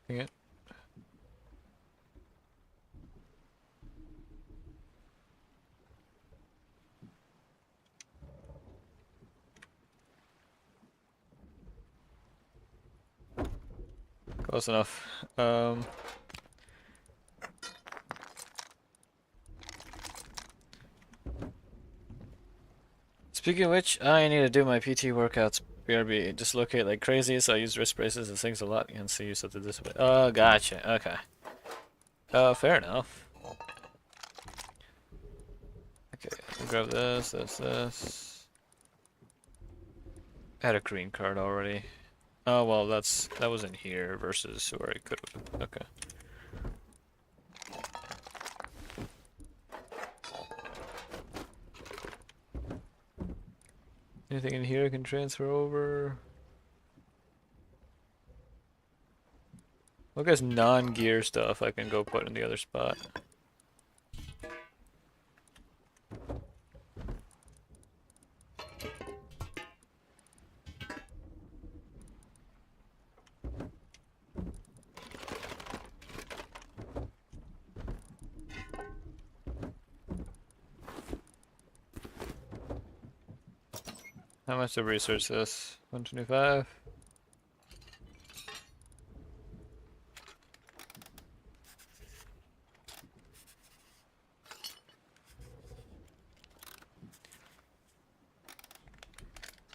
Dang it. Close enough. Speaking of which, I need to do my PT workouts. BRB, dislocate like crazy, so I use wrist braces and things a lot against the use of the display. Oh, gotcha. Okay. Fair enough. Okay, I'll grab this. I had a green card already. Oh well, that was in here versus where I could have. Okay. Anything in here I can transfer over? I guess non-gear stuff I can go put in the other spot. How much to research this? 125?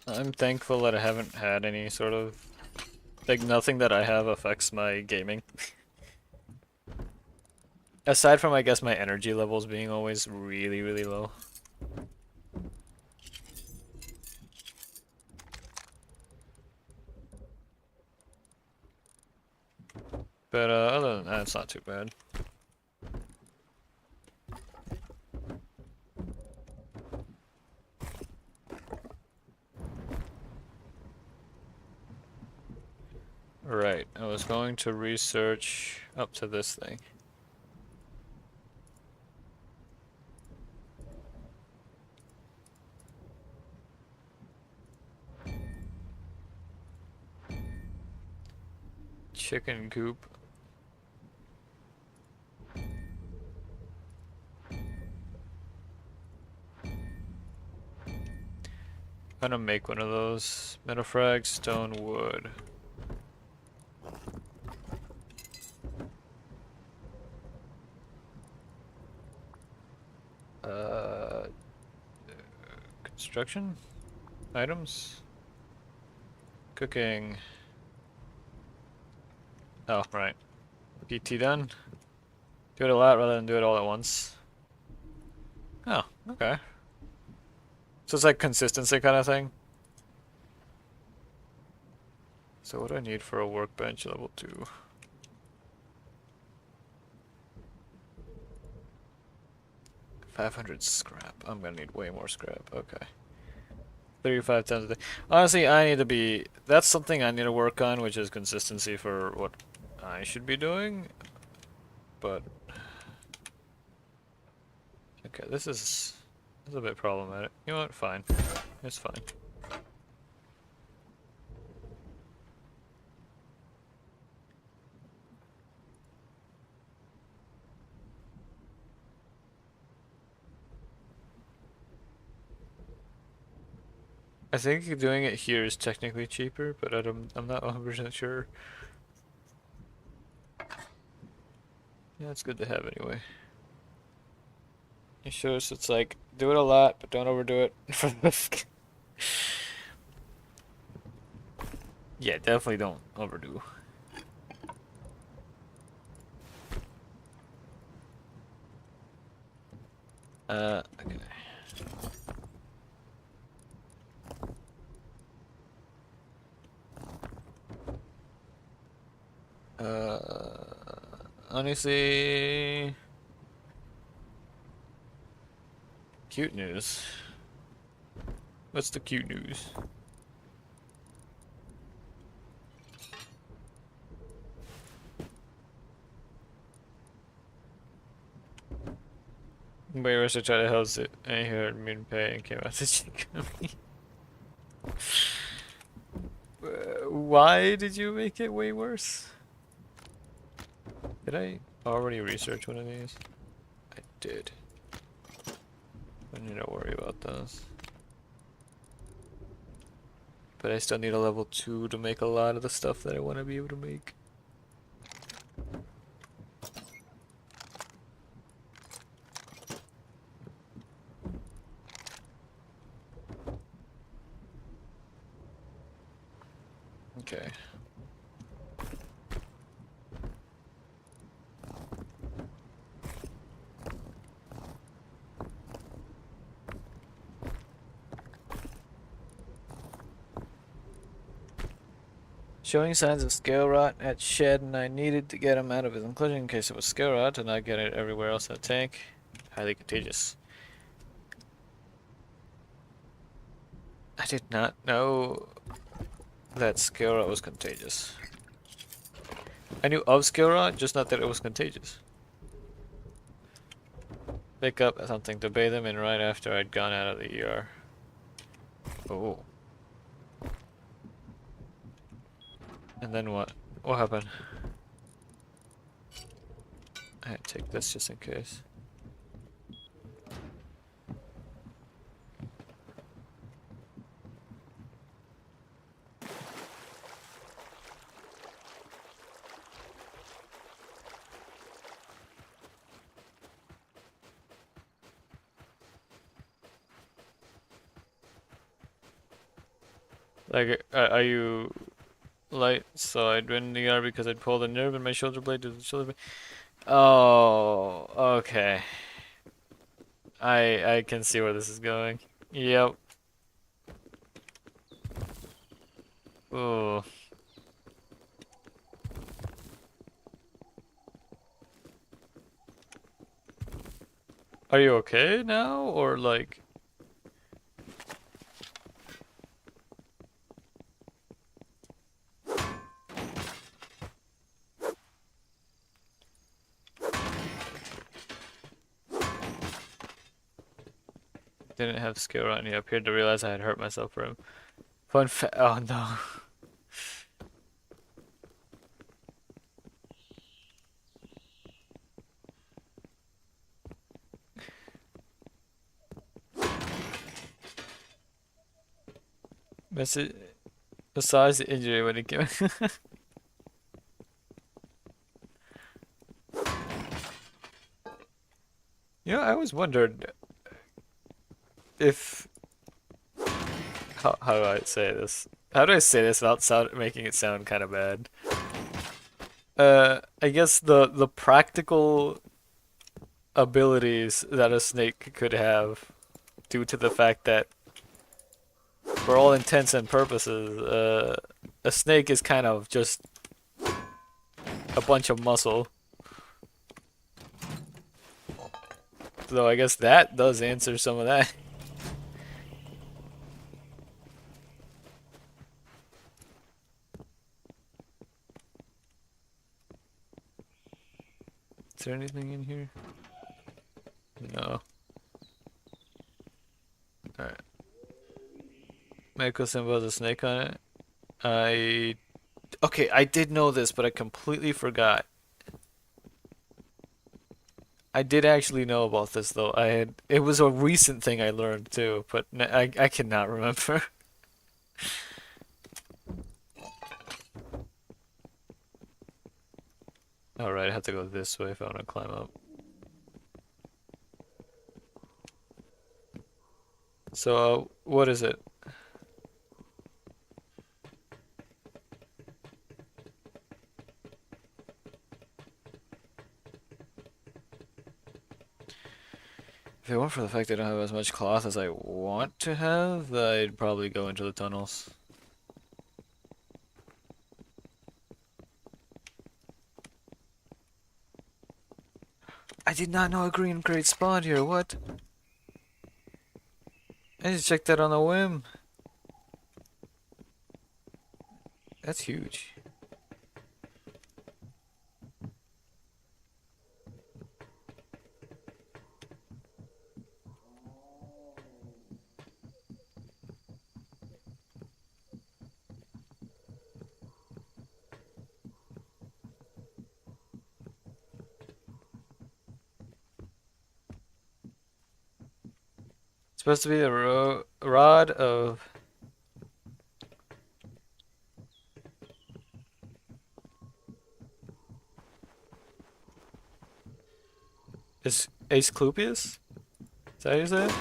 I'm thankful that I haven't had any sort of... Like, nothing that I have affects my gaming. Aside from, I guess, my energy levels being always really, really low. But other than that, it's not too bad. Right, I was going to research up to this thing. Chicken coop. Gonna make one of those. Metal frag, stone, wood. Construction? Items? Cooking. Oh, right. PT done. Do it a lot rather than do it all at once. Oh, okay. So it's like consistency kind of thing. So what do I need for a workbench level 2? $500 scrap. I'm gonna need way more scrap. Okay. 35 times a day. Honestly, I need to be... That's something I need to work on, which is consistency for what I should be doing. But... Okay, this is a bit problematic. You know what? Fine. It's fine. I think doing it here is technically cheaper, but I'm not 100% sure. Yeah, it's good to have anyway. It shows it's like, do it a lot, but don't overdo it. Yeah, definitely don't overdo. Okay. Honestly, cute news. What's the cute news? Wait, where's I try to house it? I heard Moon Pay and came out to check me. Why did you make it way worse? Did I already research one of these? I did. I need to worry about those. But I still need a level 2 to make a lot of the stuff that I want to be able to make. Okay. Showing signs of scale rot at shed, and I needed to get him out of his enclosure in case it was scale rot and not get it everywhere else in the tank. Highly contagious. I did not know that scale rot was contagious. I knew of Skilrot, just not that it was contagious. Pick up something to bathe him in right after I'd gone out of the ER. Oh. And then what? What happened? I take this just in case. Like, are you light? So I'd been in the ER because I'd pulled a nerve in my shoulder blade to the shoulder blade. Oh, okay. I can see where this is going. Yep. Oh. Are you okay now, or like? Didn't have skill on. He appeared to realize I had hurt myself for him. Oh no. Message Besides the injury when he came. You know, I always wondered if how do I say this? How do I say this without making it sound kind of bad? I guess the practical abilities that a snake could have due to the fact that for all intents and purposes, a snake is kind of just a bunch of muscle. So I guess that does answer some of that. Is there anything in here? No. Alright. Medical symbol has a snake on it. Okay, I did know this, but I completely forgot. I did actually know about this though. It was a recent thing I learned too, but I cannot remember. Alright, I have to go this way if I want to climb up. So, what is it? If it weren't for the fact that I don't have as much cloth as I want to have, I'd probably go into the tunnels. I did not know a green crate spawned here, what? I just checked that on a whim. That's huge. It's supposed to be a rod of... Is Asclepius? Is that how you say it?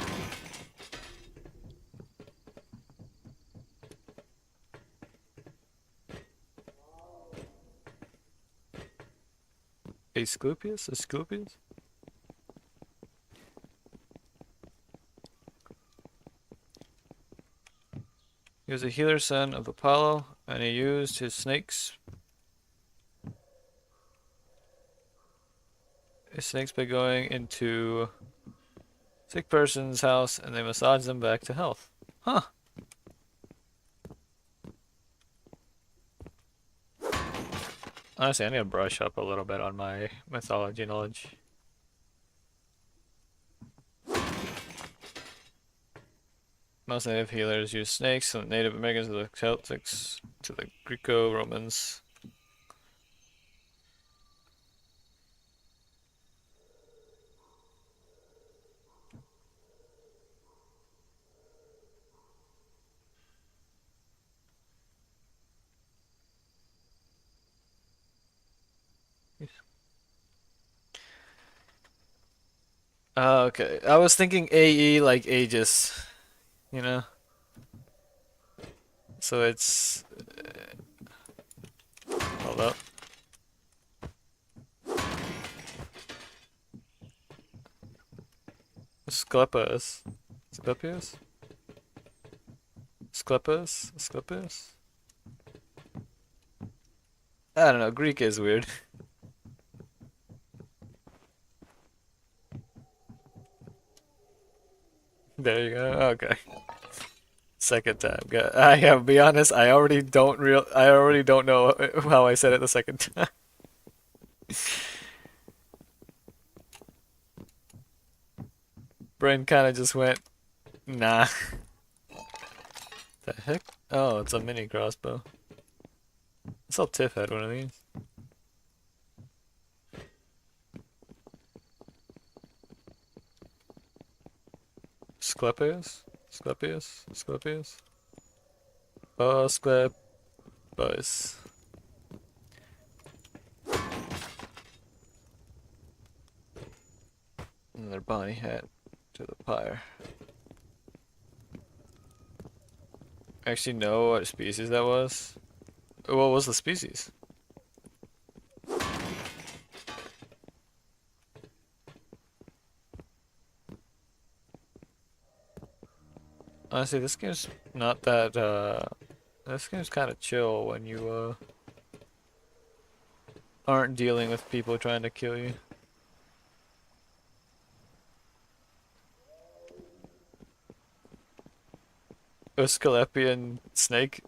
Asclepius? Asclepius? He was a healer son of Apollo, and he used his snakes by going into sick person's house and they massage them back to health. Huh. Honestly, I need to brush up a little bit on my mythology knowledge. Most native healers use snakes, from the Native Americans to the Celtics to the Greco-Romans. Okay. I was thinking AE like Aegis, you know? So it's hold up. Asclepius. Asclepius? Asclepius? Asclepius? I don't know, Greek is weird. There you go. Okay. Second time. I have be honest, I already don't know how I said it the second time. Brain kind of just went, nah. The heck? Oh, it's a mini crossbow. I saw Tiff had one of these. Asclepius? Asclepius? Asclepius? Asclepius. Another Bonnie hat to the pyre. Actually know what species that was. What was the species? Honestly, this game's not that, this game's kind of chill when you, aren't dealing with people trying to kill you. Asclepian snake.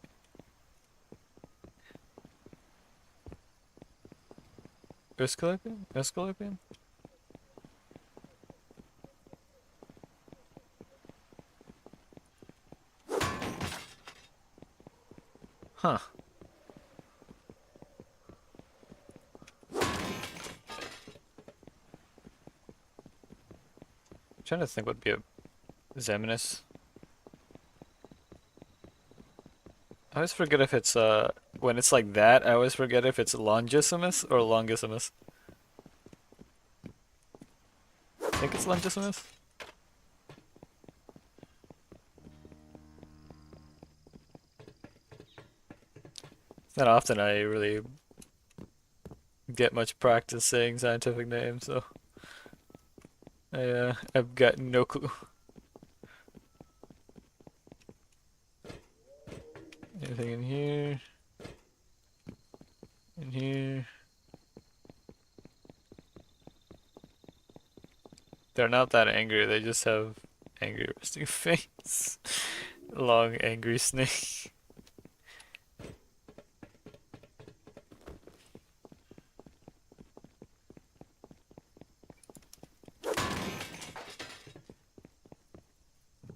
Asclepian? Asclepian? Huh. I'm trying to think what would be a Xeminus. I always forget if it's when it's like that, I always forget if it's Longissimus or Longissimus. I think it's Longissimus. It's not often I really get much practice saying scientific names, so I've got no clue. Anything in here? In here? They're not that angry, they just have angry resting face. Long angry snake.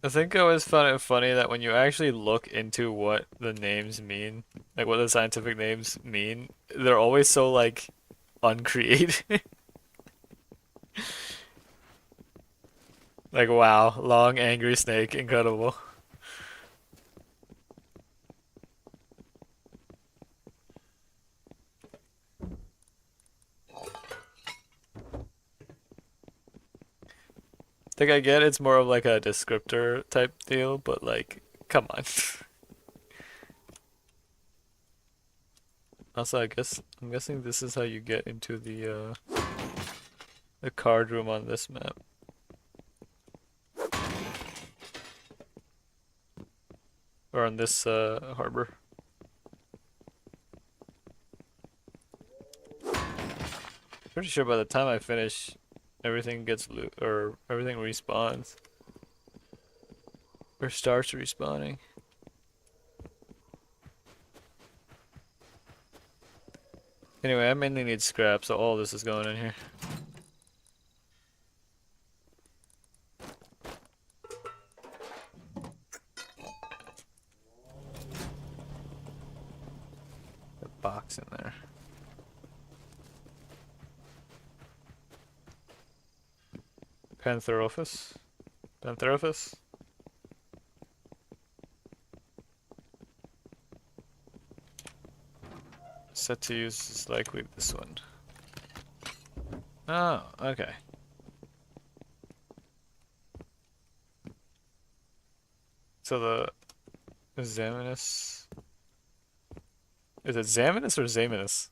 I think I always found it funny that when you actually look into what the names mean, like what the scientific names mean, they're always so like uncreative. Like wow, long angry snake, incredible. Think I get it's more of like a descriptor type deal, but like, come on. Also, I'm guessing this is how you get into the card room on this map. Or on this harbor. Pretty sure by the time I finish, everything gets loot or everything respawns. Or starts respawning. Anyway, I mainly need scrap, so all this is going in here. The box in there. Pantherophis? Pantherophis? Set to use is likely this one. Oh, okay. So the Zaminus... Is it Zaminus or Zaminus?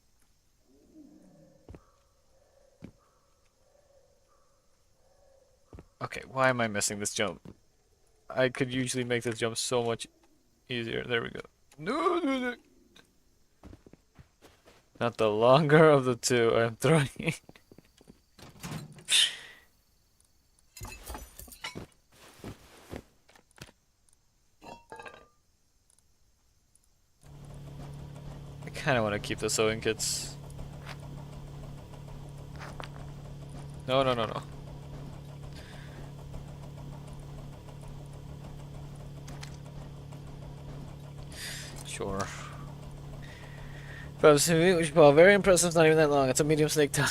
Okay, why am I missing this jump? I could usually make this jump so much easier. There we go. No, no, no. Not the longer of the two I'm throwing. I kind of want to keep the sewing kits. No, no, no, no. Sure. From Sumi, which ball, very impressive, it's not even that long. It's a medium snake time.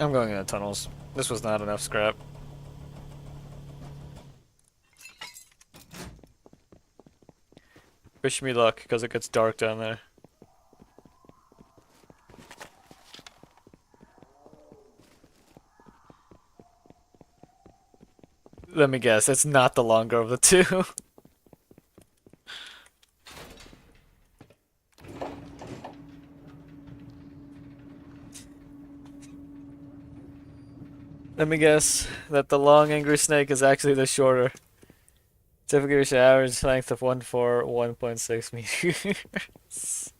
I'm going into tunnels. This was not enough scrap. Wish me luck, because it gets dark down there. Let me guess, it's not the longer of the two. Let me guess that the long angry snake is actually the shorter. Typical average length of 141.6 meters.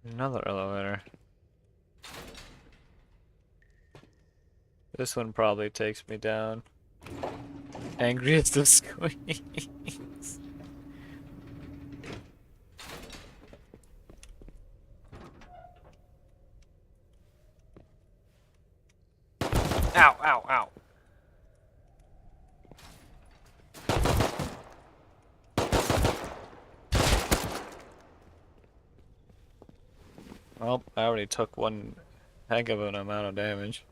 Another elevator. This one probably takes me down. Angriest of squeaks. Ow, ow, ow. Well, I already took one heck of an amount of damage.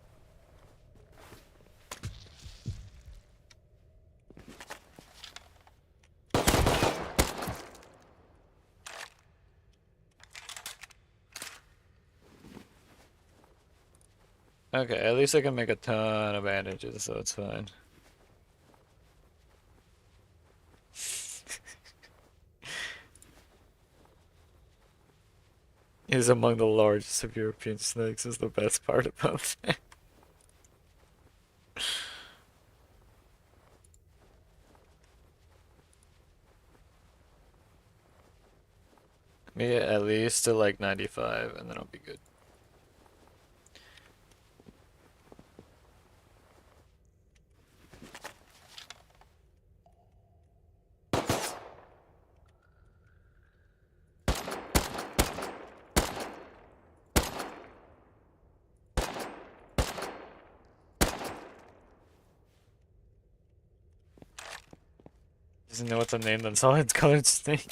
Okay, at least I can make a ton of bandages, so it's fine. Is among the largest of European snakes is the best part about that. Me at least to like 95 and then I'll be good. Doesn't know what to name them solid colored snake.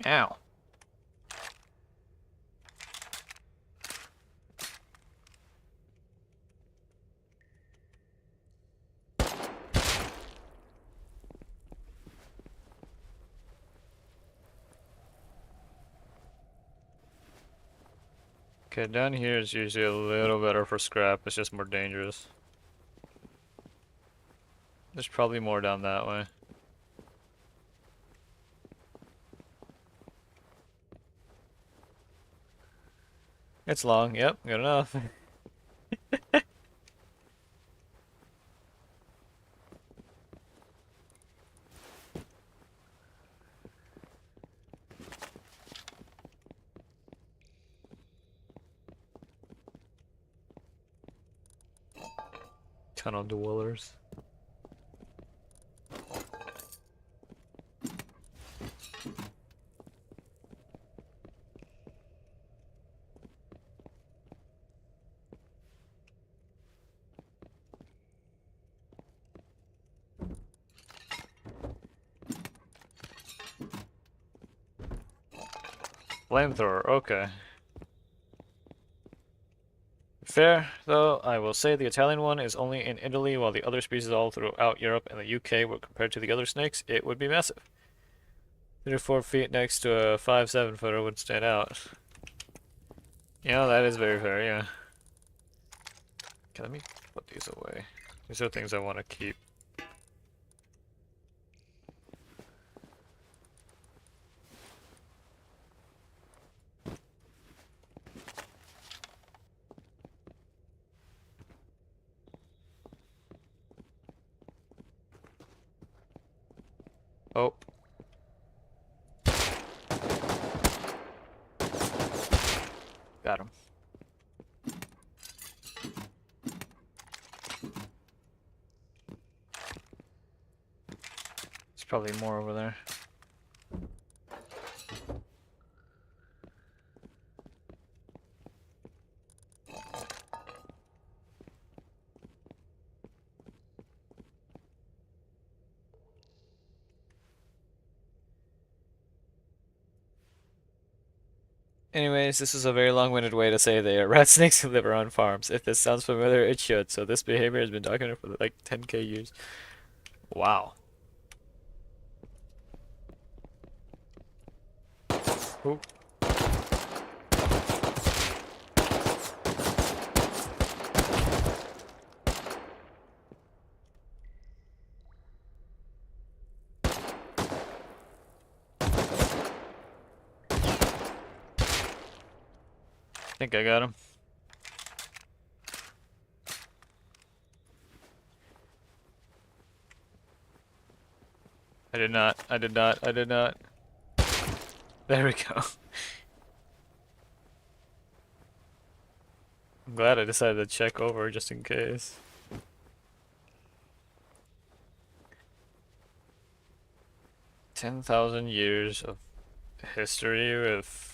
Ow. Okay, down here is usually a little better for scrap. It's just more dangerous. There's probably more down that way. It's long. Yep, good enough. Tunnel dwellers. Flamethrower, okay. Fair, though, I will say the Italian one is only in Italy, while the other species all throughout Europe and the UK, were compared to the other snakes, it would be massive. 3 to 4 feet next to a 5-7 footer would stand out. Yeah, that is very fair, yeah. Okay, let me put these away. These are things I want to keep. Oh. Got him. There's probably more over there. Anyways, this is a very long-winded way to say they are rat snakes who live around farms. If this sounds familiar, it should. So this behavior has been documented for like 10k years. Wow. Ooh. I think I got him. I did not. I did not. I did not. There we go. I'm glad I decided to check over just in case. $10,000 years of history with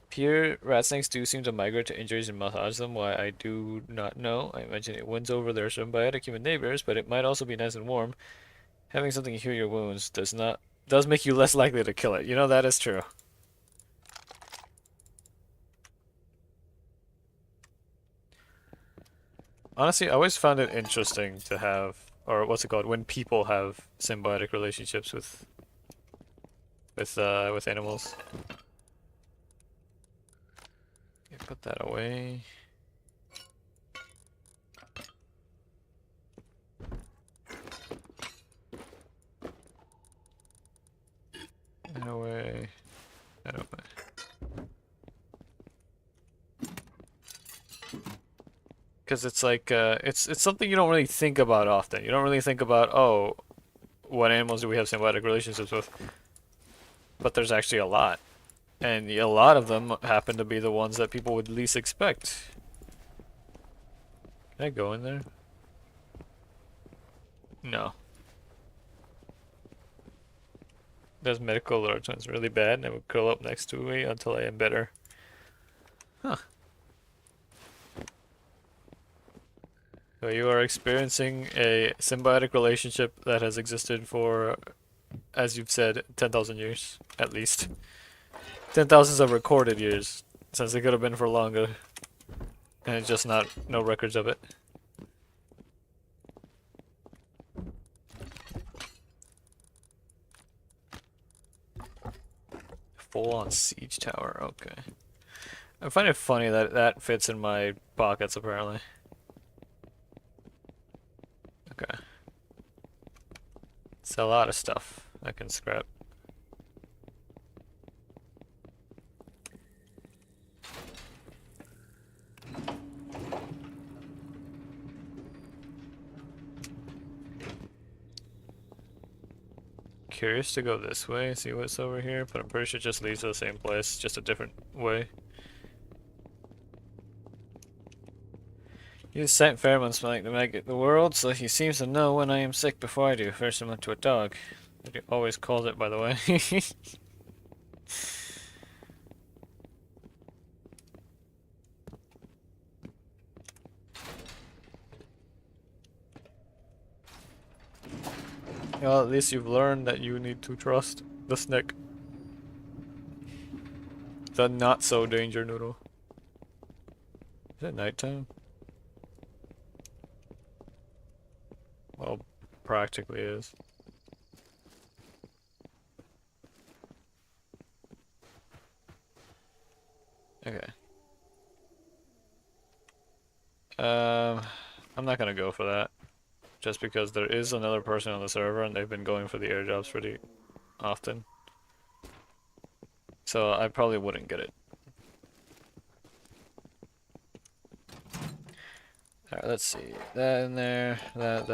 pure rat snakes do seem to migrate to injuries and massage them. Why, I do not know. I imagine it wins over their symbiotic human neighbors, but it might also be nice and warm. Having something heal your wounds does make you less likely to kill it. You know, that is true. Honestly, I always found it interesting to have, or what's it called, when people have symbiotic relationships with animals. Okay, put that away. That away. That away. Because it's like it's something you don't really think about often. You don't really think about, oh, what animals do we have symbiotic relationships with? But there's actually a lot. And a lot of them happen to be the ones that people would least expect. Can I go in there? No. Does medical alert when it's really bad and it would curl up next to me until I am better. Huh. So you are experiencing a symbiotic relationship that has existed for, as you've said, 10,000 years, at least. 10,000s of recorded years, since it could have been for longer. And it's just no records of it. full-on siege tower. Okay. I find it funny that that fits in my pockets, apparently. Okay. It's a lot of stuff I can scrap. Curious to go this way, see what's over here, but I'm pretty sure it just leads to the same place, just a different way. Use scent pheromones to make the world, so he seems to know when I am sick before I do. Very similar to a dog. He always calls it, by the way. Well, at least you've learned that you need to trust the snake. The not so danger noodle. Is it nighttime? Well, practically is. Okay. I'm not gonna go for that. Just because there is another person on the server and they've been going for the airdrops pretty often. So I probably wouldn't get it. Alright, let's see. That in there, that.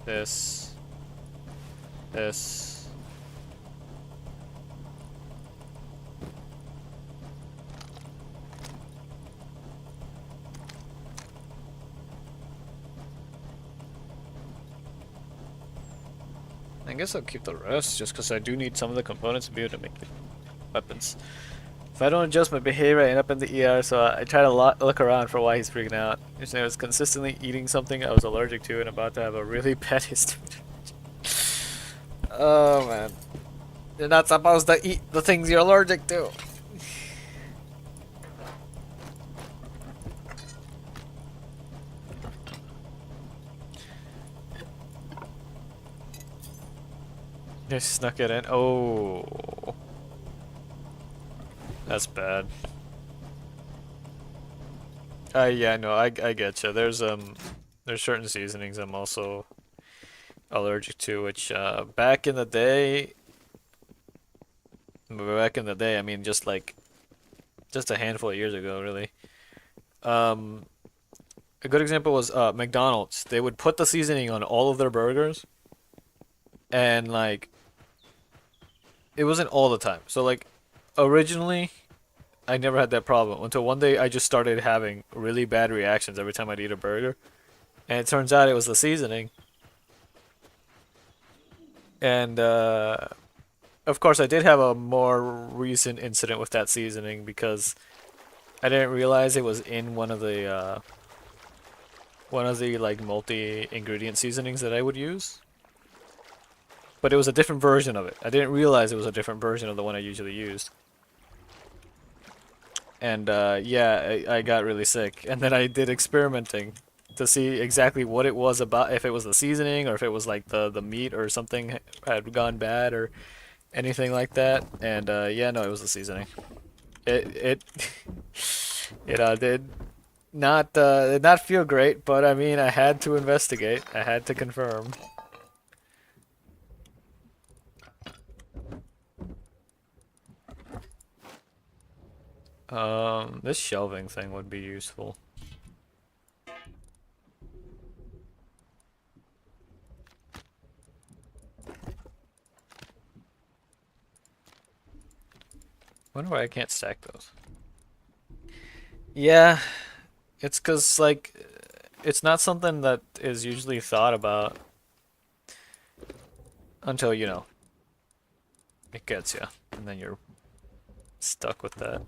This. I guess I'll keep the rest, just because I do need some of the components to be able to make the weapons. If I don't adjust my behavior, I end up in the ER, so I try to look around for why he's freaking out. I was consistently eating something I was allergic to and about to have a really bad history. Oh man. You're not supposed to eat the things you're allergic to. They snuck it in. Oh. That's bad. Yeah, no, I get you. There's certain seasonings I'm also allergic to, which back in the day, I mean just a handful of years ago, really. A good example was McDonald's. They would put the seasoning on all of their burgers, and like it wasn't all the time. So like originally I never had that problem until one day I just started having really bad reactions every time I'd eat a burger. And it turns out it was the seasoning. And of course I did have a more recent incident with that seasoning because I didn't realize it was in one of the like multi-ingredient seasonings that I would use. But it was a different version of it. I didn't realize it was a different version of the one I usually used. And yeah, I got really sick. And then I did experimenting to see exactly what it was about, if it was the seasoning or if it was like the meat or something had gone bad or anything like that. And yeah, no, it was the seasoning. It did not feel great, but I mean, I had to investigate. I had to confirm. This shelving thing would be useful. Wonder why I can't stack those. Yeah, it's 'cause like it's not something that is usually thought about until, you know, it gets you, and then you're stuck with that.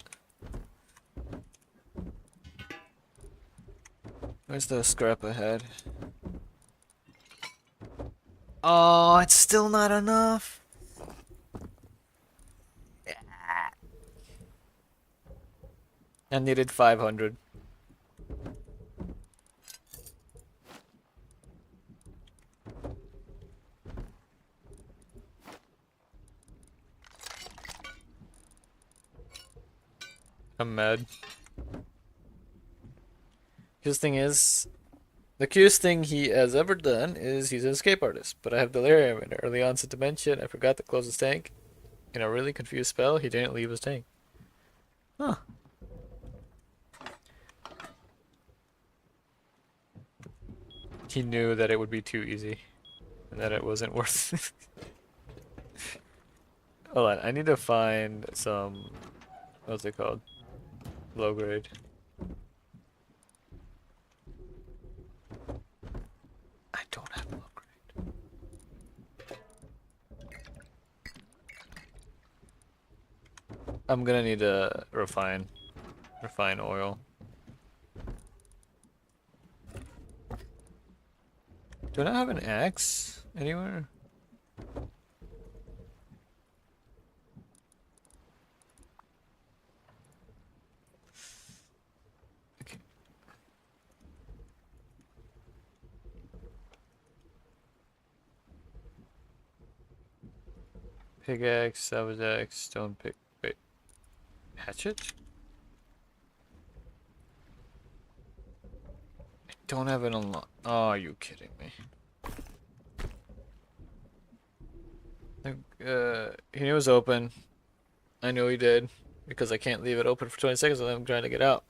Where's the scrap ahead? Oh, it's still not enough. I needed 500. I'm mad. His thing is, the cutest thing he has ever done is he's an escape artist, but I have delirium and early onset dementia, and I forgot to close his tank. In a really confused spell, he didn't leave his tank. Huh. He knew that it would be too easy, and that it wasn't worth it. Hold on, I need to find some, what's it called? Low grade. I don't have low grade. I'm gonna need to refine oil. Do I not have an axe anywhere? Okay. Pickaxe, salvage axe, stone pick. Wait, hatchet? I don't have it unlocked. Oh, are you kidding me? He knew it was open. I knew he did because I can't leave it open for 20 seconds while I'm trying to get out.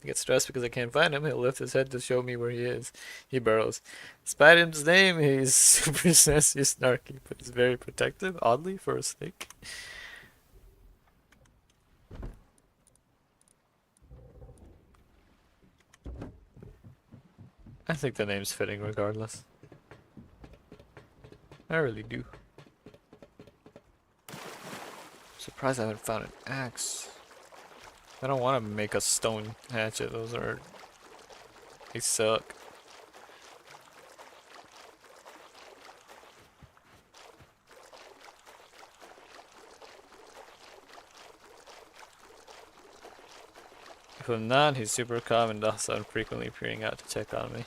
I get stressed because I can't find him. He'll lift his head to show me where he is. He burrows. Despite his name, he's super sassy, snarky, but he's very protective, oddly, for a snake. I think the name's fitting regardless. I really do. Surprised I haven't found an axe. I don't want to make a stone hatchet. They suck. If I'm not, he's super calm and docile and frequently peering out to check on me.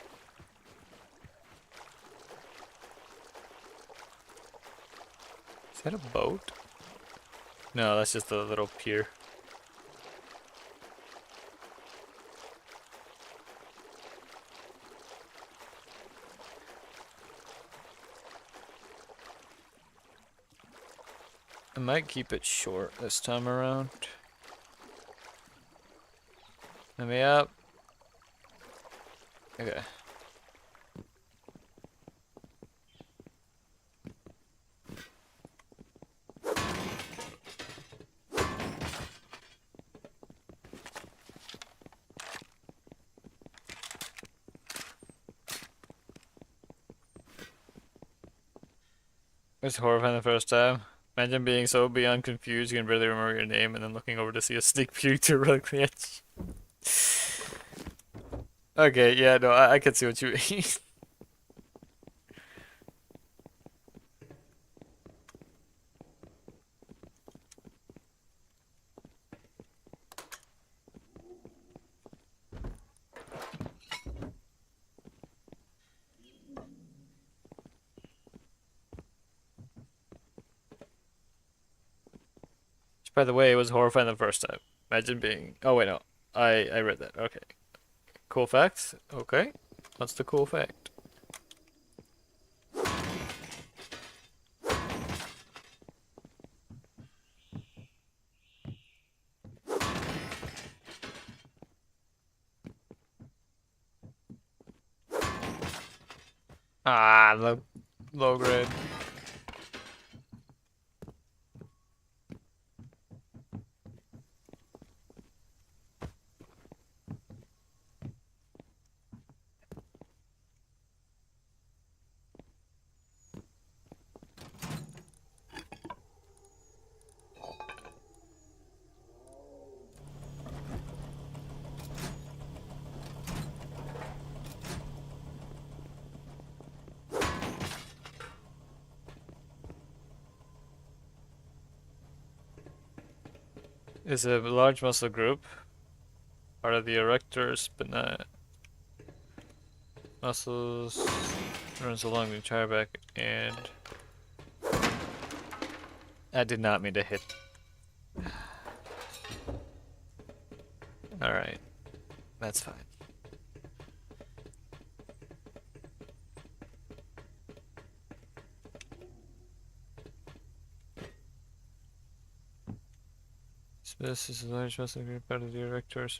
Is that a boat? No, that's just a little pier. I might keep it short this time around. Let me up. Okay. It was horrifying the first time. Imagine being so beyond confused you can barely remember your name and then looking over to see a snake puke directly at you. Okay, yeah, no, I can see what you mean. Which, by the way, it was horrifying the first time. Imagine being. Oh wait, no, I read that. Okay, cool fact. Okay, what's the cool fact? Ah, the low grade. Is a large muscle group, part of the erectors, but not muscles, runs along the entire back, and I did not mean to hit. Alright, that's fine. This is a large muscle group part of the erectors.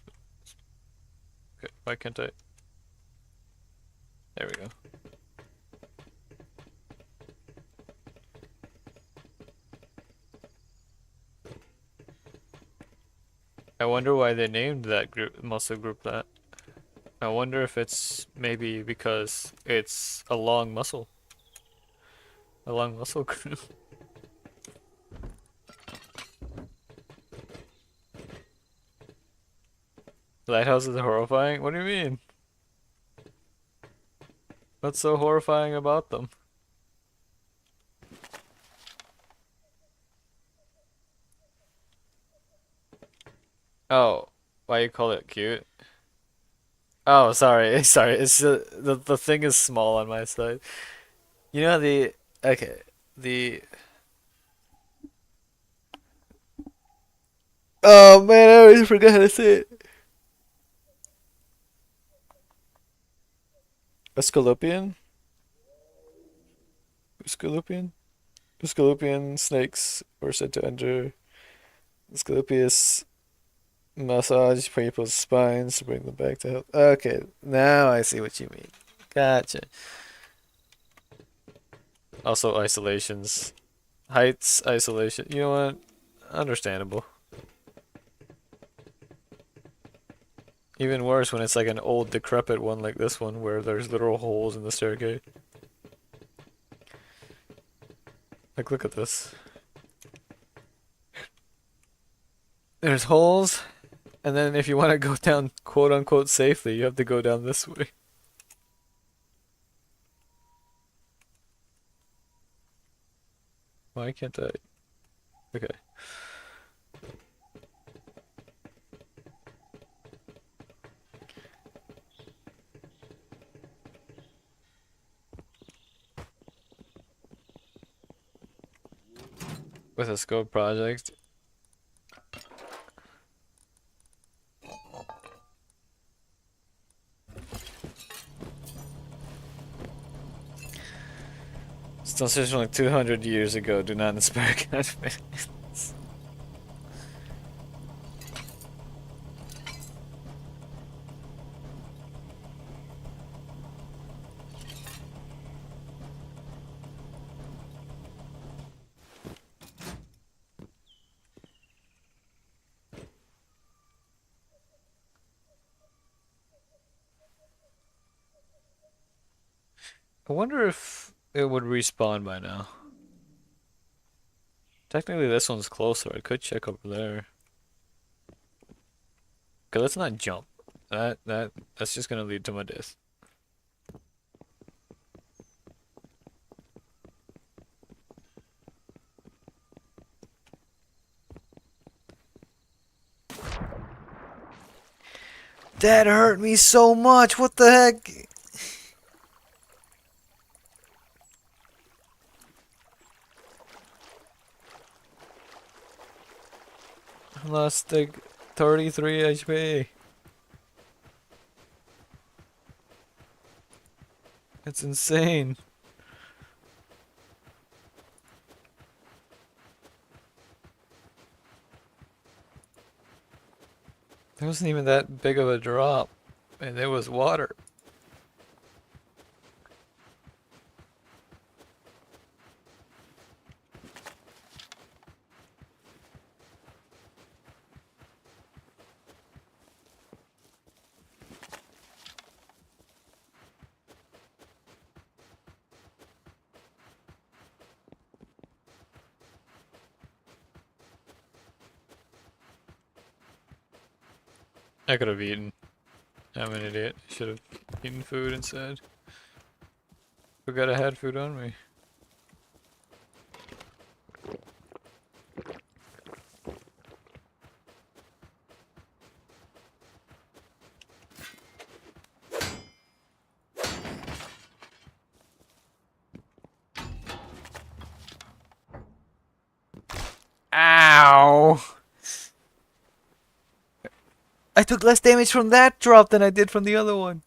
Okay, why can't I? There we go. I wonder why they named that group muscle group that. I wonder if it's maybe because it's a long muscle. A long muscle group. Lighthouses are horrifying? What do you mean? What's so horrifying about them? Oh, why you call it cute? Oh, sorry, sorry. It's the thing is small on my side. You know the okay the oh man, I already forgot how to say it. Escalopian, Escalopian, Escalopian snakes were said to enter Asclepius massage people's spines to bring them back to health. Okay, now I see what you mean. Gotcha. Also isolations. Heights, isolation. You know what? Understandable. Even worse when it's like an old decrepit one like this one where there's literal holes in the staircase. Like look at this. There's holes, and then if you want to go down quote unquote safely, you have to go down this way. Why can't I? Okay. With a scope project. Still from like 200 years ago do not inspire confidence. I wonder if it would respawn by now. Technically this one's closer, I could check over there. Okay, let's not jump. That's just gonna lead to my death. That hurt me so much, what the heck? I lost like 33 HP. It's insane. There wasn't even that big of a drop, and there was water. I could have eaten. I'm an idiot. Should have eaten food instead. Forgot I had food on me. Ow! I took less damage from that drop than I did from the other one.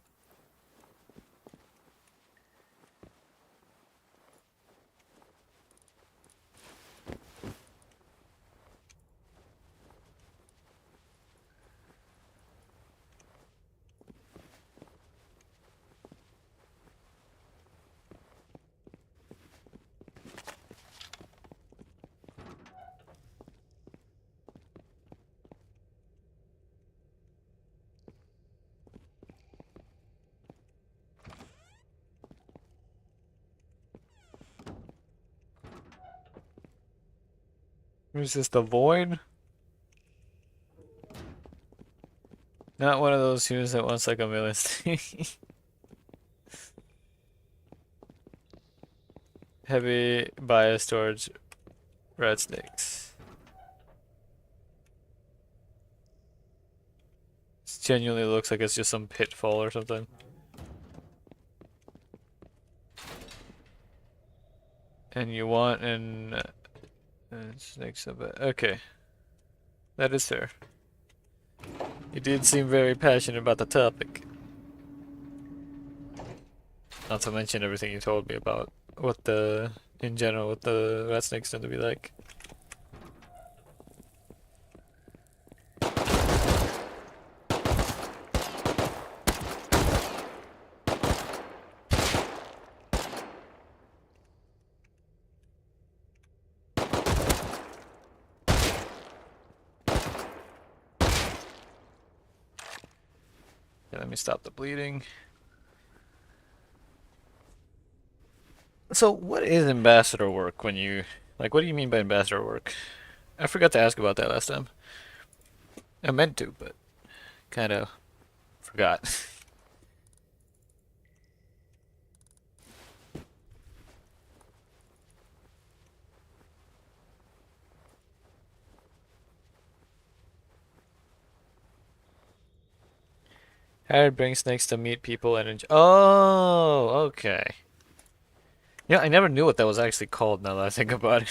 Is this the void? Not one of those humans that wants like a million things. Heavy bias towards red snakes. This genuinely looks like it's just some pitfall or something. And you want an snakes of it. Okay, that is fair. You did seem very passionate about the topic. Not to mention everything you told me about what the, in general, what the rat snakes tend to be like. Yeah, let me stop the bleeding. So, what is ambassador work when you, like, what do you mean by ambassador work? I forgot to ask about that last time. I meant to, but kind of forgot. Hired bring snakes to meet people and enjoy. Oh, okay. Yeah, I never knew what that was actually called now that I think about it.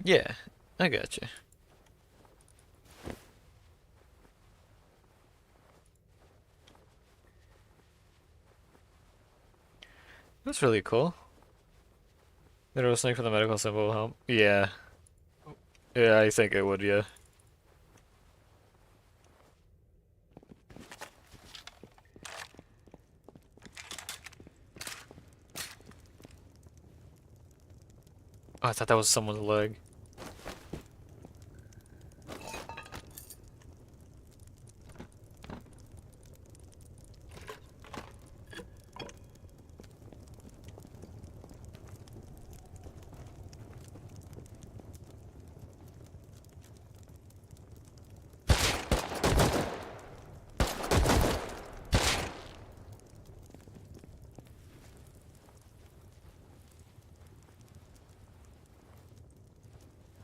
Yeah, I got you. That's really cool. Literal snake for the medical symbol help. Yeah. Yeah, I think it would, yeah. Oh, I thought that was someone's leg.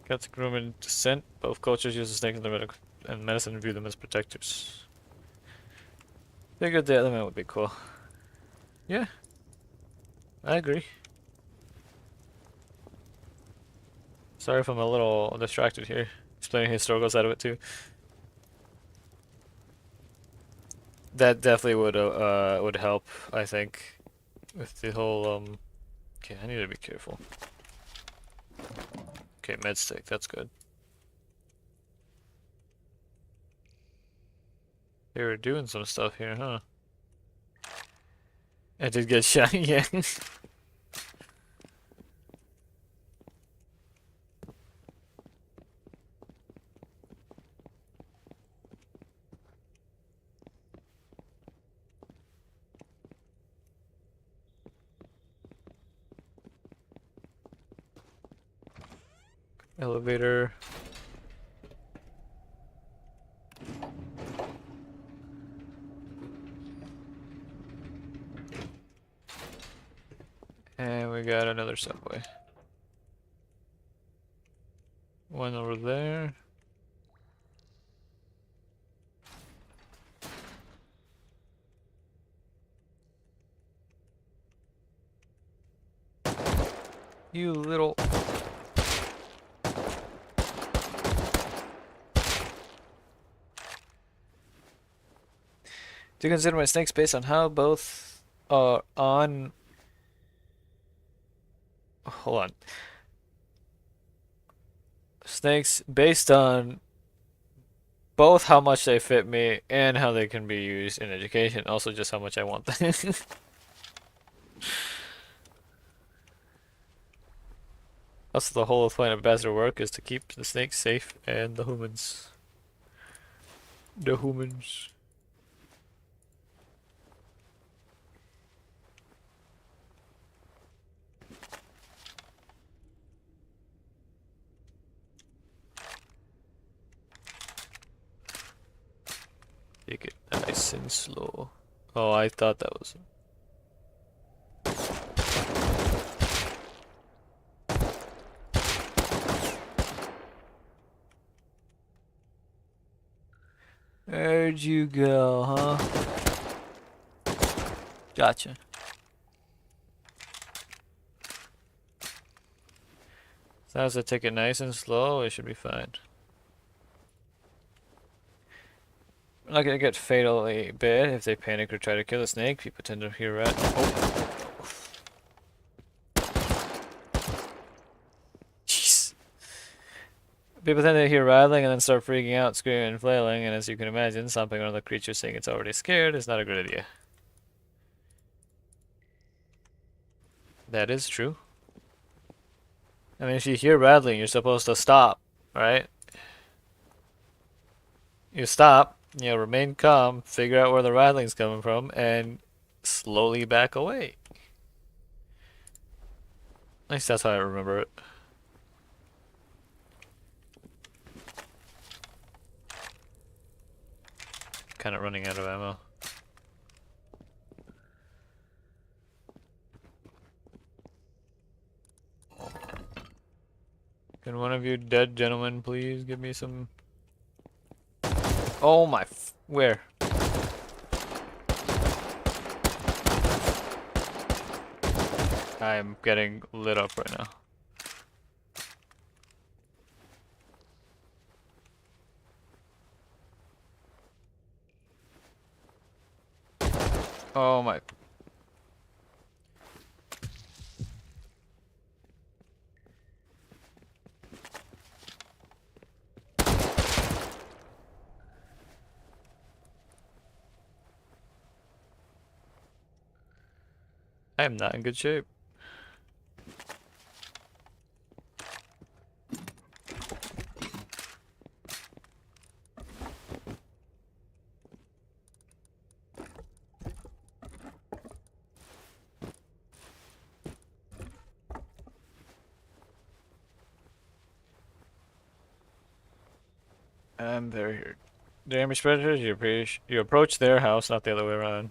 Cats groom in descent. Both cultures use the snakes in the medical and medicine and view them as protectors. Figured the element would be cool. Yeah, I agree. Sorry if I'm a little distracted here. Explaining the historical side of it too. That definitely would help, I think, with the whole Okay, I need to be careful. Okay, med stick, that's good. They were doing some stuff here, huh? I did get shot, yeah. Elevator. And we got another subway. One over there. You little... Do you consider my snakes based on how both are on... Hold on. Snakes based on both how much they fit me and how they can be used in education. Also just how much I want them. Also the whole point of ambassador work is to keep the snakes safe and the humans. The humans. Take it nice and slow. Oh, I thought that was... Where'd you go, huh? Gotcha. As long as I take it nice and slow, it should be fine. I'm not gonna get fatally bit if they panic or try to kill the snake. People tend to hear rat. Oh. Jeez. People tend to hear rattling and then start freaking out, screaming and flailing, and as you can imagine, stomping on the creature saying it's already scared is not a good idea. That is true. I mean, if you hear rattling, you're supposed to stop, right? You stop, remain calm, figure out where the rattling's coming from, and slowly back away. At least that's how I remember it. Kind of running out of ammo. Can one of you dead gentlemen please give me some... Oh my... Where? I'm getting lit up right now. Oh my... I am not in good shape. I'm very hurt. Damage predators, you approach their house, not the other way around.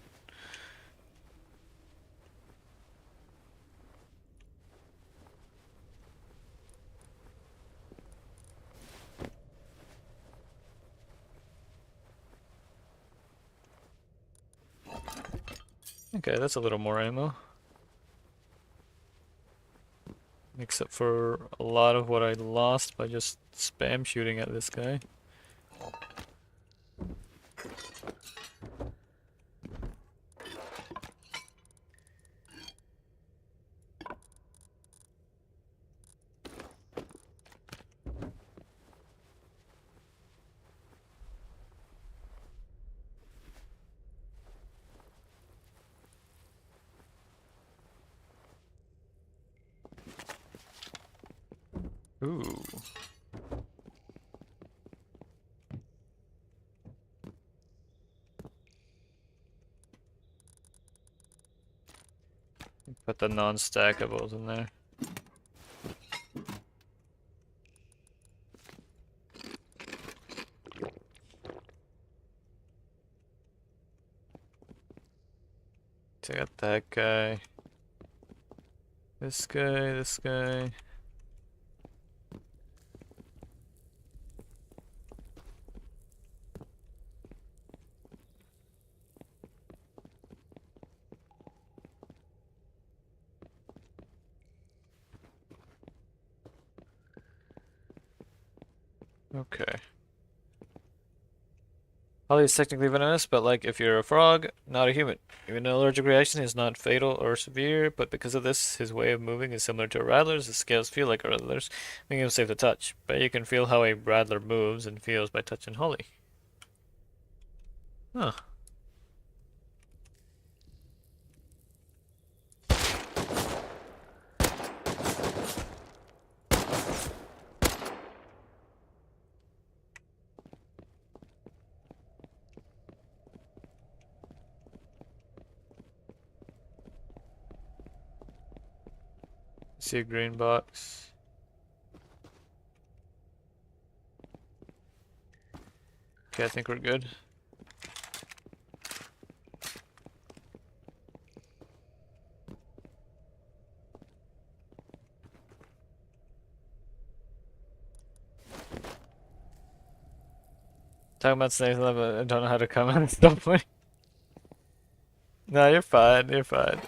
Okay, that's a little more ammo. Makes up for a lot of what I lost by just spam shooting at this guy. Ooh. Put the non-stackables in there. Take out that guy. This guy, this guy. Okay. Holly is technically venomous, but like if you're a frog, not a human. Even an allergic reaction is not fatal or severe, but because of this, his way of moving is similar to a rattler's. His scales feel like a rattler's, making him safe to touch. But you can feel how a rattler moves and feels by touching Holly. Huh. See a green box. Okay, I think we're good. Talking about snakes, I don't know how to comment. It's so funny. No, you're fine. You're fine.